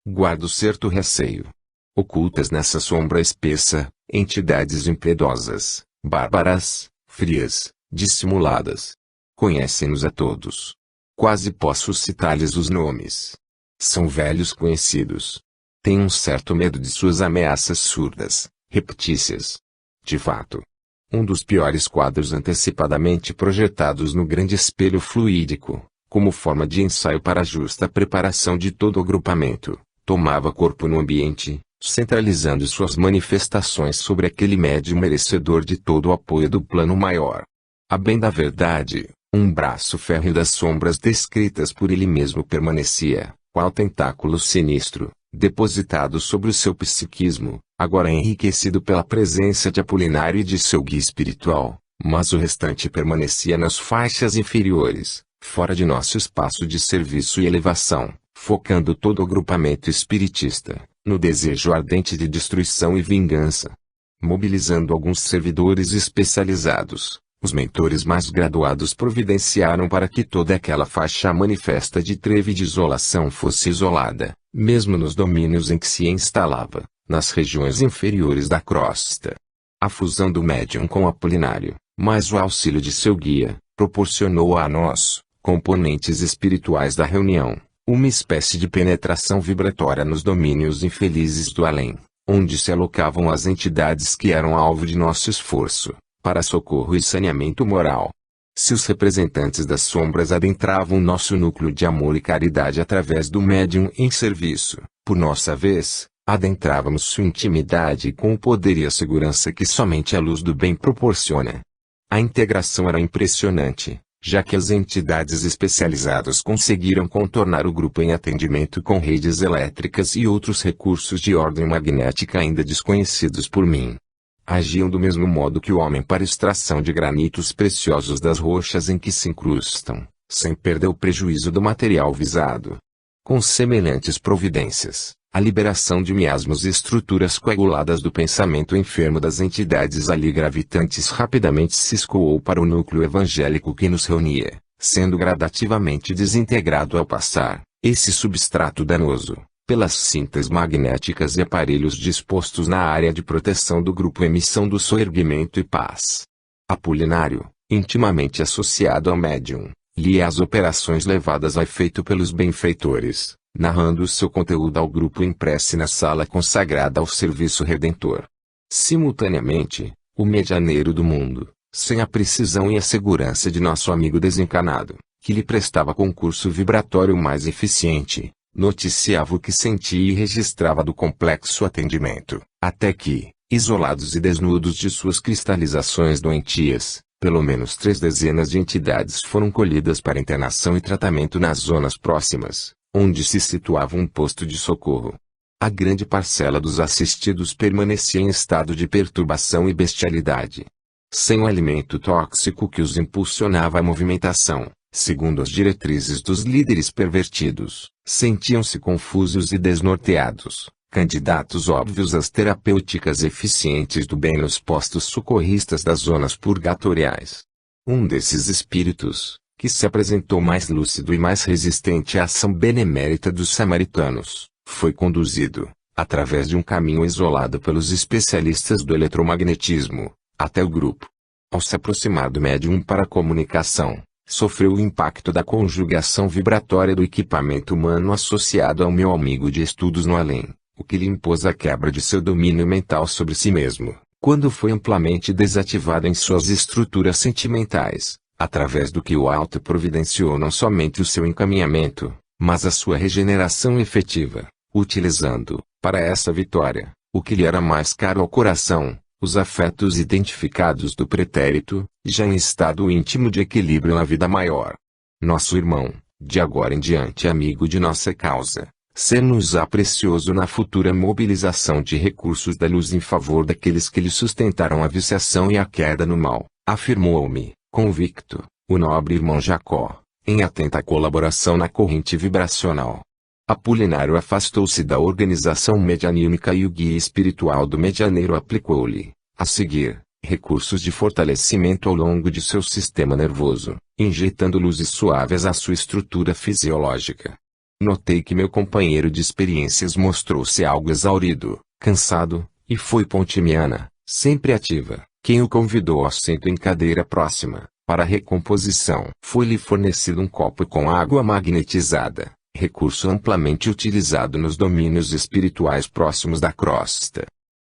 Guardo certo receio. Ocultas nessa sombra espessa, entidades impiedosas, bárbaras, frias, dissimuladas. Conhecem-nos a todos. Quase posso citar-lhes os nomes. São velhos conhecidos. Tenho um certo medo de suas ameaças surdas, reptícias. De fato, um dos piores quadros antecipadamente projetados no grande espelho fluídico, como forma de ensaio para a justa preparação de todo o agrupamento, tomava corpo no ambiente, centralizando suas manifestações sobre aquele médium merecedor de todo o apoio do plano maior. A bem da verdade, um braço férreo das sombras descritas por ele mesmo permanecia, qual tentáculo sinistro, depositado sobre o seu psiquismo, agora enriquecido pela presença de Apolinário e de seu guia espiritual, mas o restante permanecia nas faixas inferiores, fora de nosso espaço de serviço e elevação, focando todo o agrupamento espiritista, no desejo ardente de destruição e vingança. Mobilizando alguns servidores especializados, os mentores mais graduados providenciaram para que toda aquela faixa manifesta de treva e de isolação fosse isolada, mesmo nos domínios em que se instalava, nas regiões inferiores da crosta. A fusão do médium com Apolinário, mais o auxílio de seu guia, proporcionou a nós, componentes espirituais da reunião, uma espécie de penetração vibratória nos domínios infelizes do além, onde se alocavam as entidades que eram alvo de nosso esforço, para socorro e saneamento moral. Se os representantes das sombras adentravam nosso núcleo de amor e caridade através do médium em serviço, por nossa vez, adentrávamos sua intimidade com o poder e a segurança que somente a luz do bem proporciona. A integração era impressionante, já que as entidades especializadas conseguiram contornar o grupo em atendimento com redes elétricas e outros recursos de ordem magnética ainda desconhecidos por mim. Agiam do mesmo modo que o homem para extração de granitos preciosos das rochas em que se incrustam, sem perder o prejuízo do material visado. Com semelhantes providências, a liberação de miasmos e estruturas coaguladas do pensamento enfermo das entidades ali gravitantes rapidamente se escoou para o núcleo evangélico que nos reunia, sendo gradativamente desintegrado ao passar, esse substrato danoso, pelas cintas magnéticas e aparelhos dispostos na área de proteção do grupo Emissão do Soerguimento e Paz. Apolinário, intimamente associado ao médium, lia as operações levadas a efeito pelos benfeitores, narrando o seu conteúdo ao grupo em prece na sala consagrada ao serviço redentor. Simultaneamente, o medianeiro do mundo, sem a precisão e a segurança de nosso amigo desencanado, que lhe prestava concurso vibratório mais eficiente, noticiava o que sentia e registrava do complexo atendimento, até que, isolados e desnudos de suas cristalizações doentias, pelo menos 3 dezenas de entidades foram colhidas para internação e tratamento nas zonas próximas, onde se situava um posto de socorro. A grande parcela dos assistidos permanecia em estado de perturbação e bestialidade. Sem o alimento tóxico que os impulsionava à movimentação, segundo as diretrizes dos líderes pervertidos, sentiam-se confusos e desnorteados, candidatos óbvios às terapêuticas eficientes do bem nos postos socorristas das zonas purgatoriais. Um desses espíritos, que se apresentou mais lúcido e mais resistente à ação benemérita dos samaritanos, foi conduzido, através de um caminho isolado pelos especialistas do eletromagnetismo, até o grupo. Ao se aproximar do médium para a comunicação, sofreu o impacto da conjugação vibratória do equipamento humano associado ao meu amigo de estudos no além, o que lhe impôs a quebra de seu domínio mental sobre si mesmo, quando foi amplamente desativado em suas estruturas sentimentais, através do que o alto providenciou não somente o seu encaminhamento, mas a sua regeneração efetiva, utilizando, para essa vitória, o que lhe era mais caro ao coração, os afetos identificados do pretérito, já em estado íntimo de equilíbrio na vida maior. Nosso irmão, de agora em diante amigo de nossa causa, ser-nos-á precioso na futura mobilização de recursos da luz em favor daqueles que lhe sustentaram a viciação e a queda no mal, afirmou-me, convicto, o nobre irmão Jacó, em atenta colaboração na corrente vibracional. Apolinário afastou-se da organização medianímica e o guia espiritual do medianeiro aplicou-lhe, a seguir, recursos de fortalecimento ao longo de seu sistema nervoso, injetando luzes suaves à sua estrutura fisiológica. Notei que meu companheiro de experiências mostrou-se algo exaurido, cansado, e foi Pontimiana, sempre ativa, quem o convidou ao assento em cadeira próxima, para a recomposição. Foi-lhe fornecido um copo com água magnetizada, recurso amplamente utilizado nos domínios espirituais próximos da crosta.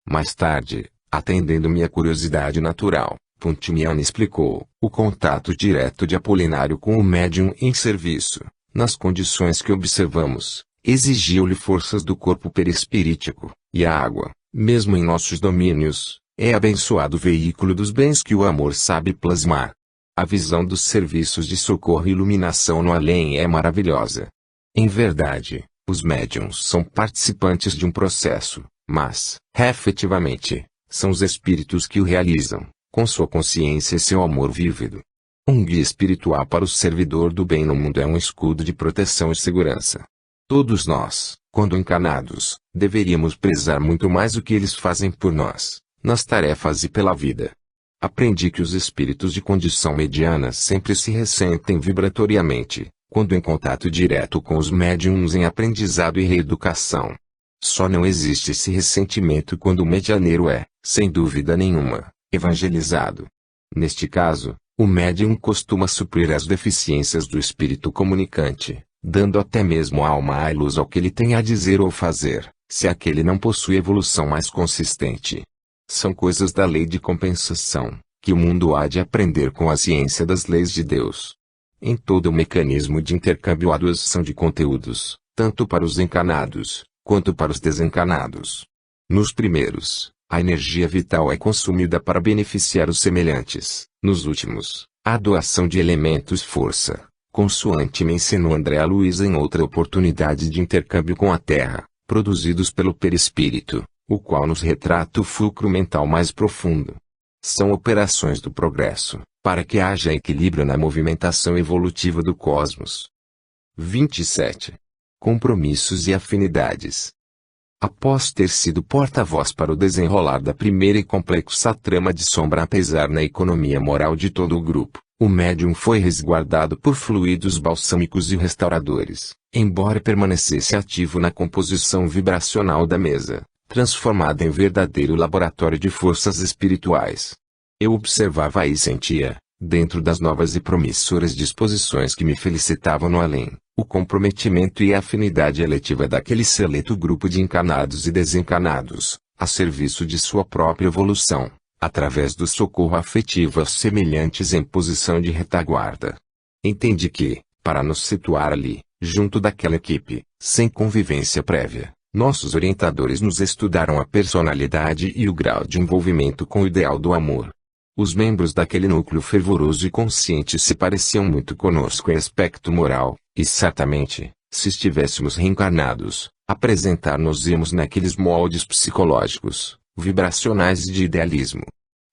Mais tarde, atendendo minha curiosidade natural, Pontimiana explicou, o contato direto de Apolinário com o médium em serviço, nas condições que observamos, exigiu-lhe forças do corpo perispirítico, e a água, mesmo em nossos domínios, é abençoado veículo dos bens que o amor sabe plasmar. A visão dos serviços de socorro e iluminação no além é maravilhosa. Em verdade, Os médiuns são participantes de um processo, mas, efetivamente, são os espíritos que o realizam, com sua consciência e seu amor vívido. Um guia espiritual para o servidor do bem no mundo é um escudo de proteção e segurança. Todos nós, quando encarnados, deveríamos prezar muito mais o que eles fazem por nós, nas tarefas e pela vida. Aprendi que os espíritos de condição mediana sempre se ressentem vibratoriamente, quando em contato direto com os médiuns em aprendizado e reeducação. Só não existe esse ressentimento quando o medianeiro é, sem dúvida nenhuma, evangelizado. Neste caso, o médium costuma suprir as deficiências do espírito comunicante, dando até mesmo alma e luz ao que ele tem a dizer ou fazer, se aquele não possui evolução mais consistente. São coisas da lei de compensação, que o mundo há de aprender com a ciência das leis de Deus. Em todo o mecanismo de intercâmbio há doação de conteúdos, tanto para os encarnados, quanto para os desencarnados. Nos primeiros, a energia vital é consumida para beneficiar os semelhantes. Nos últimos, a doação de elementos força, consoante me ensinou Andréa Luiza em outra oportunidade de intercâmbio com a Terra, produzidos pelo perispírito, o qual nos retrata o fulcro mental mais profundo. São operações do progresso, para que haja equilíbrio na movimentação evolutiva do cosmos. 27. Compromissos e afinidades. Após ter sido porta-voz para o desenrolar da primeira e complexa trama de sombra a pesar na economia moral de todo o grupo, o médium foi resguardado por fluidos balsâmicos e restauradores, embora permanecesse ativo na composição vibracional da mesa, transformada em verdadeiro laboratório de forças espirituais. Eu observava e sentia, dentro das novas e promissoras disposições que me felicitavam no além, o comprometimento e a afinidade eletiva daquele seleto grupo de encarnados e desencarnados, a serviço de sua própria evolução, através do socorro afetivo aos semelhantes em posição de retaguarda. Entendi que, para nos situar ali, junto daquela equipe, sem convivência prévia, nossos orientadores nos estudaram a personalidade e o grau de envolvimento com o ideal do amor. Os membros daquele núcleo fervoroso e consciente se pareciam muito conosco em aspecto moral, e certamente, se estivéssemos reencarnados, apresentar-nos-íamos naqueles moldes psicológicos, vibracionais e de idealismo.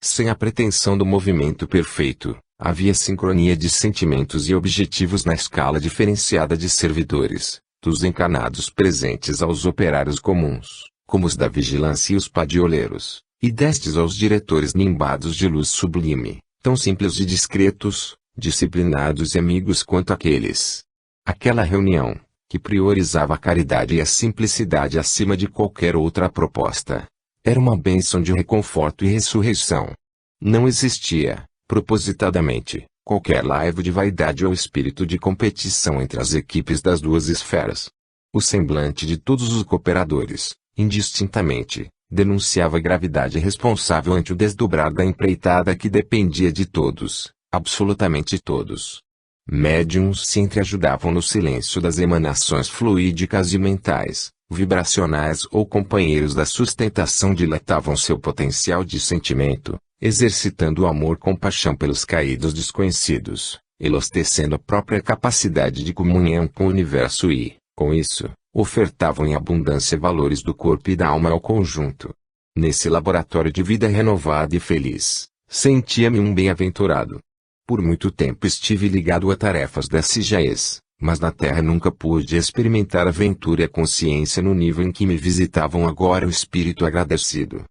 Sem a pretensão do movimento perfeito, havia sincronia de sentimentos e objetivos na escala diferenciada de servidores, dos encarnados presentes aos operários comuns, como os da vigilância e os padioleiros, e destes aos diretores nimbados de luz sublime, tão simples e discretos, disciplinados e amigos quanto aqueles. Aquela reunião, que priorizava a caridade e a simplicidade acima de qualquer outra proposta, era uma bênção de reconforto e ressurreição. Não existia, propositadamente, qualquer laivo de vaidade ou espírito de competição entre as equipes das duas esferas. O semblante de todos os cooperadores, indistintamente, denunciava a gravidade responsável ante o desdobrar da empreitada que dependia de todos, absolutamente todos. Médiuns se entreajudavam no silêncio das emanações fluídicas e mentais, vibracionais ou companheiros da sustentação dilatavam seu potencial de sentimento, exercitando o amor-compaixão pelos caídos desconhecidos, enaltecendo a própria capacidade de comunhão com o universo e, com isso, ofertavam em abundância valores do corpo e da alma ao conjunto. Nesse laboratório de vida renovada e feliz, sentia-me um bem-aventurado. Por muito tempo estive ligado a tarefas da SIGAES, mas na Terra nunca pude experimentar a aventura e a consciência no nível em que me visitavam agora o espírito agradecido.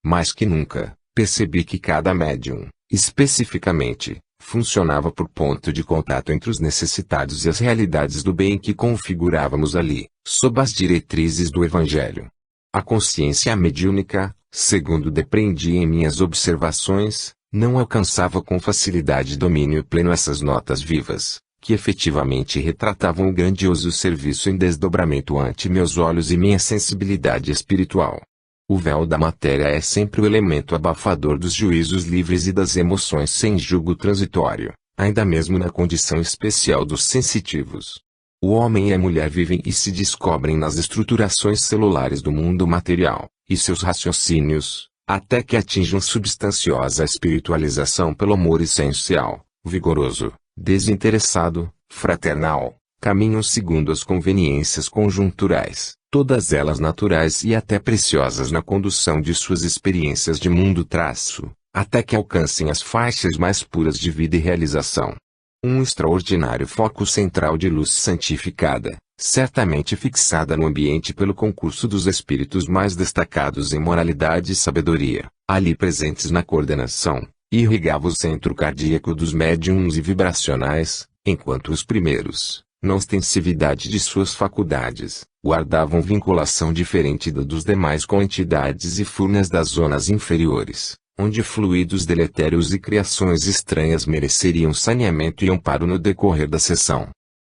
Mais que nunca, percebi que cada médium, especificamente, funcionava por ponto de contato entre os necessitados e as realidades do bem que configurávamos ali, sob as diretrizes do Evangelho. A consciência mediúnica, segundo depreendi em minhas observações, não alcançava com facilidade domínio pleno essas notas vivas, que efetivamente retratavam o grandioso serviço em desdobramento ante meus olhos e minha sensibilidade espiritual. O véu da matéria é sempre o elemento abafador dos juízos livres e das emoções sem jugo transitório, ainda mesmo na condição especial dos sensitivos. O homem e a mulher vivem e se descobrem nas estruturações celulares do mundo material, e seus raciocínios, até que atinjam substanciosa espiritualização pelo amor essencial, vigoroso, desinteressado, fraternal, caminham segundo as conveniências conjunturais, todas elas naturais e até preciosas na condução de suas experiências de mundo até que alcancem as faixas mais puras de vida e realização. Um extraordinário foco central de luz santificada, certamente fixada no ambiente pelo concurso dos espíritos mais destacados em moralidade e sabedoria, ali presentes na coordenação, irrigava o centro cardíaco dos médiuns e vibracionais, enquanto os primeiros, na ostensividade de suas faculdades, guardavam vinculação diferente da dos demais com entidades e furnas das zonas inferiores, onde fluidos deletérios e criações estranhas mereceriam saneamento e amparo no decorrer da sessão.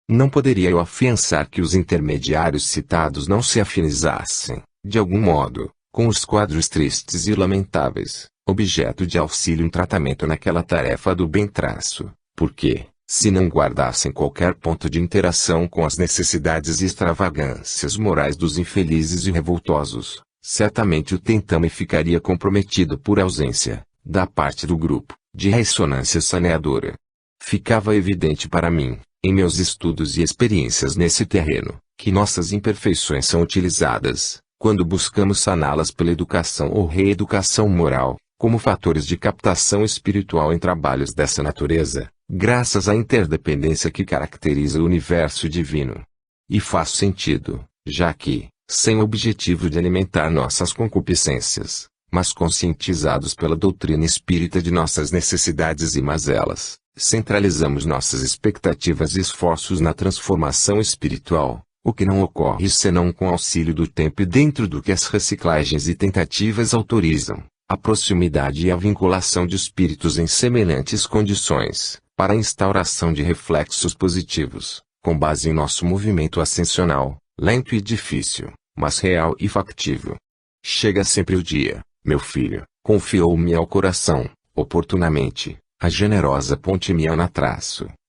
Não poderia eu afiançar que os intermediários citados não se afinizassem, de algum modo, com os quadros tristes e lamentáveis, objeto de auxílio em tratamento naquela tarefa do bem-traço, porque, se não guardassem qualquer ponto de interação com as necessidades e extravagâncias morais dos infelizes e revoltosos, certamente o tentame ficaria comprometido por ausência, da parte do grupo, de ressonância saneadora. Ficava evidente para mim, em meus estudos e experiências nesse terreno, que nossas imperfeições são utilizadas, quando buscamos saná-las pela educação ou reeducação moral, como fatores de captação espiritual em trabalhos dessa natureza, graças à interdependência que caracteriza o universo divino. E faz sentido, já que, sem o objetivo de alimentar nossas concupiscências, mas conscientizados pela doutrina espírita de nossas necessidades e mazelas, centralizamos nossas expectativas e esforços na transformação espiritual, o que não ocorre senão com auxílio do tempo e dentro do que as reciclagens e tentativas autorizam, a proximidade e a vinculação de espíritos em semelhantes condições, para a instauração de reflexos positivos, com base em nosso movimento ascensional, lento e difícil, mas real e factível. Chega sempre o dia, meu filho, confiou-me ao coração, oportunamente, a generosa ponte miana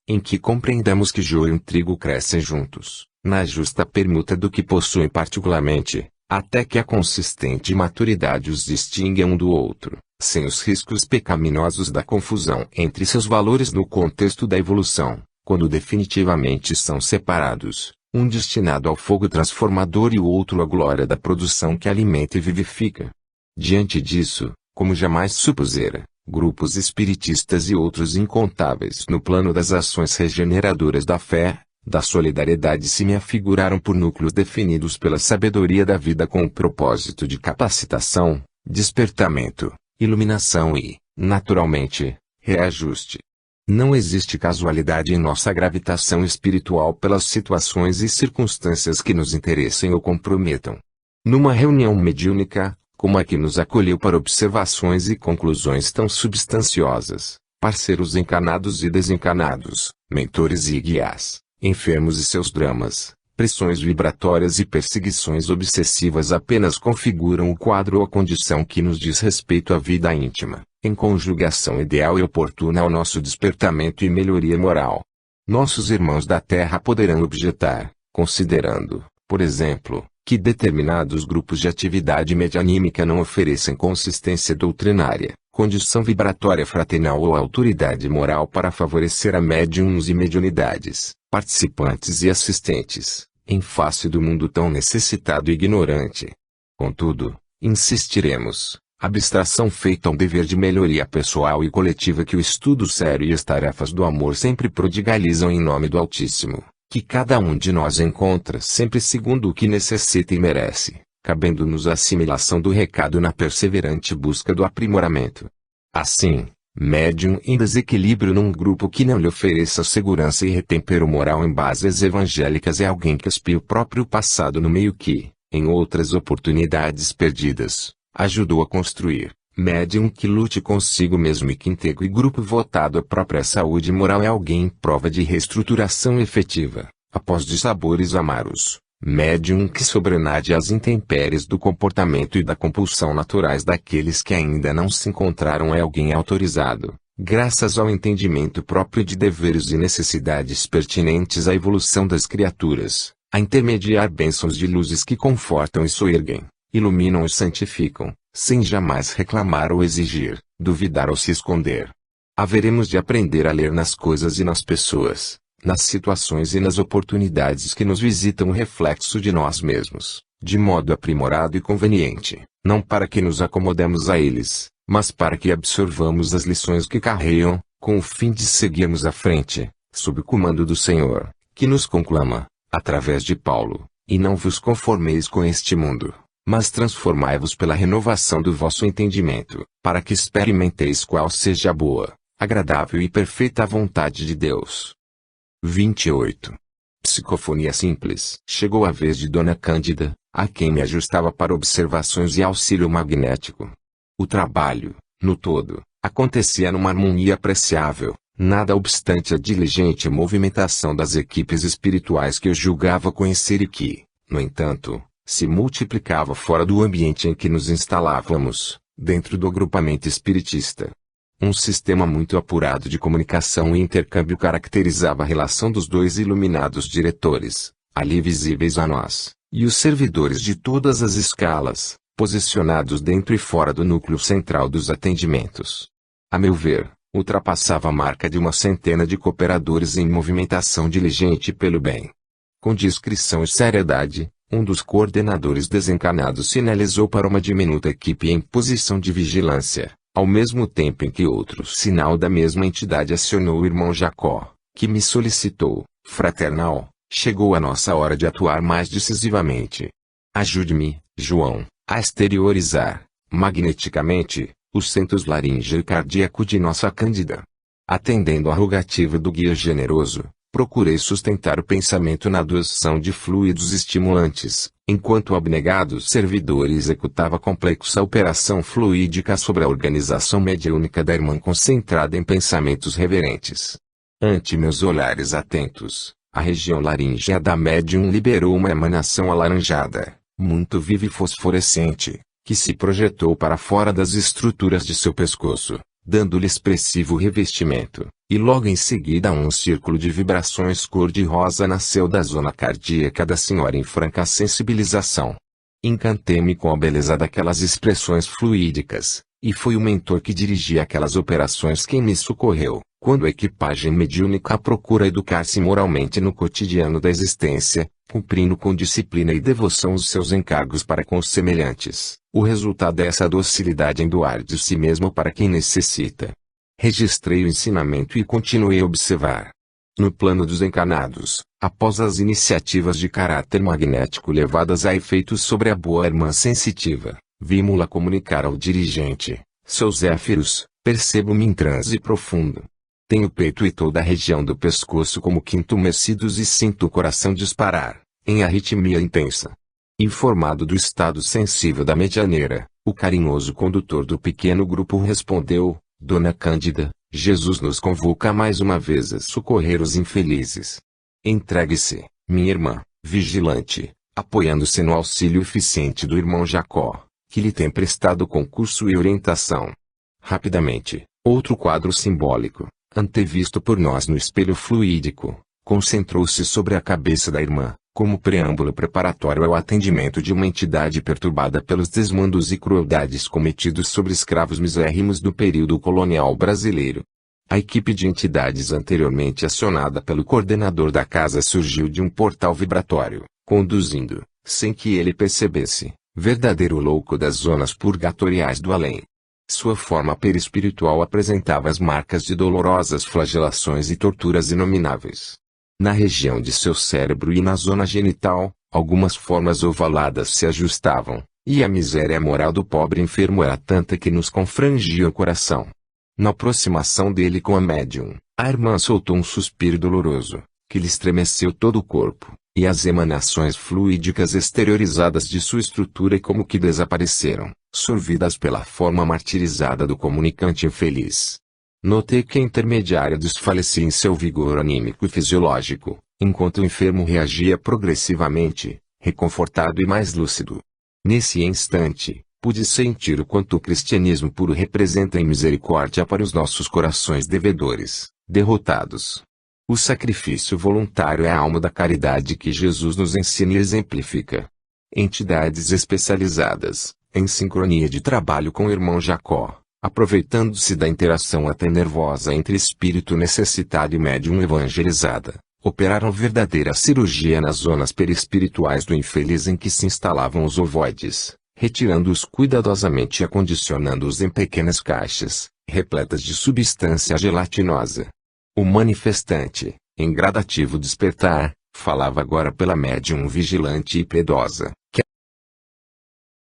em que compreendamos que joio e trigo crescem juntos, na justa permuta do que possuem particularmente, até que a consistente maturidade os distinga um do outro, sem os riscos pecaminosos da confusão entre seus valores no contexto da evolução, quando definitivamente são separados, um destinado ao fogo transformador e o outro à glória da produção que alimenta e vivifica. Diante disso, como jamais supusera, grupos espiritistas e outros incontáveis no plano das ações regeneradoras da fé, da solidariedade se me afiguraram por núcleos definidos pela sabedoria da vida com o propósito de capacitação, despertamento, iluminação e, naturalmente, reajuste. Não existe casualidade em nossa gravitação espiritual pelas situações e circunstâncias que nos interessem ou comprometam. Numa reunião mediúnica, como a que nos acolheu para observações e conclusões tão substanciosas, parceiros encarnados e desencarnados, mentores e guias, enfermos e seus dramas, pressões vibratórias e perseguições obsessivas apenas configuram o quadro ou a condição que nos diz respeito à vida íntima, em conjugação ideal e oportuna ao nosso despertamento e melhoria moral. Nossos irmãos da Terra poderão objetar, considerando, por exemplo, que determinados grupos de atividade medianímica não oferecem consistência doutrinária, condição vibratória fraternal ou autoridade moral para favorecer a médiuns e mediunidades, participantes e assistentes, em face do mundo tão necessitado e ignorante. Contudo, insistiremos, abstração feita a um dever de melhoria pessoal e coletiva que o estudo sério e as tarefas do amor sempre prodigalizam em nome do Altíssimo, que cada um de nós encontra sempre segundo o que necessita e merece, cabendo-nos a assimilação do recado na perseverante busca do aprimoramento. Assim, médium em desequilíbrio num grupo que não lhe ofereça segurança e retempero moral em bases evangélicas é alguém que espia o próprio passado no meio que, em outras oportunidades perdidas, ajudou a construir. Médium que lute consigo mesmo e que integre grupo votado à própria saúde moral é alguém em prova de reestruturação efetiva, após dissabores amaros. Médium que sobrenade às intempéries do comportamento e da compulsão naturais daqueles que ainda não se encontraram é alguém autorizado, graças ao entendimento próprio de deveres e necessidades pertinentes à evolução das criaturas, a intermediar bênçãos de luzes que confortam e soerguem, iluminam e santificam, sem jamais reclamar ou exigir, duvidar ou se esconder. Haveremos de aprender a ler nas coisas e nas pessoas, nas situações e nas oportunidades que nos visitam o reflexo de nós mesmos, de modo aprimorado e conveniente, não para que nos acomodemos a eles, mas para que absorvamos as lições que carregam, com o fim de seguirmos à frente, sob o comando do Senhor, que nos conclama, através de Paulo, e não vos conformeis com este mundo, mas transformai-vos pela renovação do vosso entendimento, para que experimenteis qual seja a boa, agradável e perfeita vontade de Deus. 28. Psicofonia simples. Chegou a vez de Dona Cândida, a quem me ajustava para observações e auxílio magnético. O trabalho, no todo, acontecia numa harmonia apreciável, nada obstante a diligente movimentação das equipes espirituais que eu julgava conhecer e que, no entanto, se multiplicava fora do ambiente em que nos instalávamos, dentro do agrupamento espiritista. Um sistema muito apurado de comunicação e intercâmbio caracterizava a relação dos dois iluminados diretores, ali visíveis a nós, e os servidores de todas as escalas, posicionados dentro e fora do núcleo central dos atendimentos. A meu ver, ultrapassava a marca de uma centena de cooperadores em movimentação diligente pelo bem. Com discrição e seriedade, um dos coordenadores desencarnados sinalizou para uma diminuta equipe em posição de vigilância, ao mesmo tempo em que outro sinal da mesma entidade acionou o irmão Jacó, que me solicitou, fraternal, chegou a nossa hora de atuar mais decisivamente. Ajude-me, João, a exteriorizar, magneticamente, o centro laríngeo e cardíaco de nossa Cândida. Atendendo à rogativa do guia generoso, procurei sustentar o pensamento na doação de fluidos estimulantes, enquanto o abnegado servidor executava complexa operação fluídica sobre a organização mediúnica da irmã concentrada em pensamentos reverentes. Ante meus olhares atentos, a região laríngea da médium liberou uma emanação alaranjada, muito viva e fosforescente, que se projetou para fora das estruturas de seu pescoço, dando-lhe expressivo revestimento, e logo em seguida um círculo de vibrações cor-de-rosa nasceu da zona cardíaca da senhora em franca sensibilização. Encantei-me com a beleza daquelas expressões fluídicas, e foi o mentor que dirigia aquelas operações quem me socorreu, quando a equipagem mediúnica procura educar-se moralmente no cotidiano da existência, cumprindo com disciplina e devoção os seus encargos para com os semelhantes. O resultado é essa docilidade em doar de si mesmo para quem necessita. Registrei o ensinamento e continuei a observar. No plano dos encarnados, após as iniciativas de caráter magnético levadas a efeitos sobre a boa irmã sensitiva, vimos-la comunicar ao dirigente: seus zéfiros, percebo-me em transe profundo. Tenho o peito e toda a região do pescoço como que entumecidos e sinto o coração disparar, em arritmia intensa. Informado do estado sensível da medianeira, o carinhoso condutor do pequeno grupo respondeu: Dona Cândida, Jesus nos convoca mais uma vez a socorrer os infelizes. Entregue-se, minha irmã, vigilante, apoiando-se no auxílio eficiente do irmão Jacó, que lhe tem prestado concurso e orientação. Rapidamente, outro quadro simbólico, antevisto por nós no espelho fluídico, concentrou-se sobre a cabeça da irmã, como preâmbulo preparatório ao atendimento de uma entidade perturbada pelos desmandos e crueldades cometidos sobre escravos misérrimos do período colonial brasileiro. A equipe de entidades anteriormente acionada pelo coordenador da casa surgiu de um portal vibratório, conduzindo, sem que ele percebesse, verdadeiro louco das zonas purgatoriais do além. Sua forma perispiritual apresentava as marcas de dolorosas flagelações e torturas inomináveis. Na região de seu cérebro e na zona genital, algumas formas ovaladas se ajustavam, e a miséria moral do pobre enfermo era tanta que nos confrangia o coração. Na aproximação dele com a médium, a irmã soltou um suspiro doloroso, que lhe estremeceu todo o corpo, e as emanações fluídicas exteriorizadas de sua estrutura como que desapareceram, sorvidas pela forma martirizada do comunicante infeliz. Notei que a intermediária desfalecia em seu vigor anímico e fisiológico, enquanto o enfermo reagia progressivamente, reconfortado e mais lúcido. Nesse instante, pude sentir o quanto o cristianismo puro representa em misericórdia para os nossos corações devedores, derrotados. O sacrifício voluntário é a alma da caridade que Jesus nos ensina e exemplifica. Entidades especializadas, em sincronia de trabalho com o irmão Jacó, aproveitando-se da interação até nervosa entre espírito necessitado e médium evangelizada, Operaram verdadeira cirurgia nas zonas perispirituais do infeliz em que se instalavam os ovoides, retirando-os cuidadosamente e acondicionando-os em pequenas caixas, repletas de substância gelatinosa. O manifestante, em gradativo despertar, falava agora pela médium vigilante e piedosa.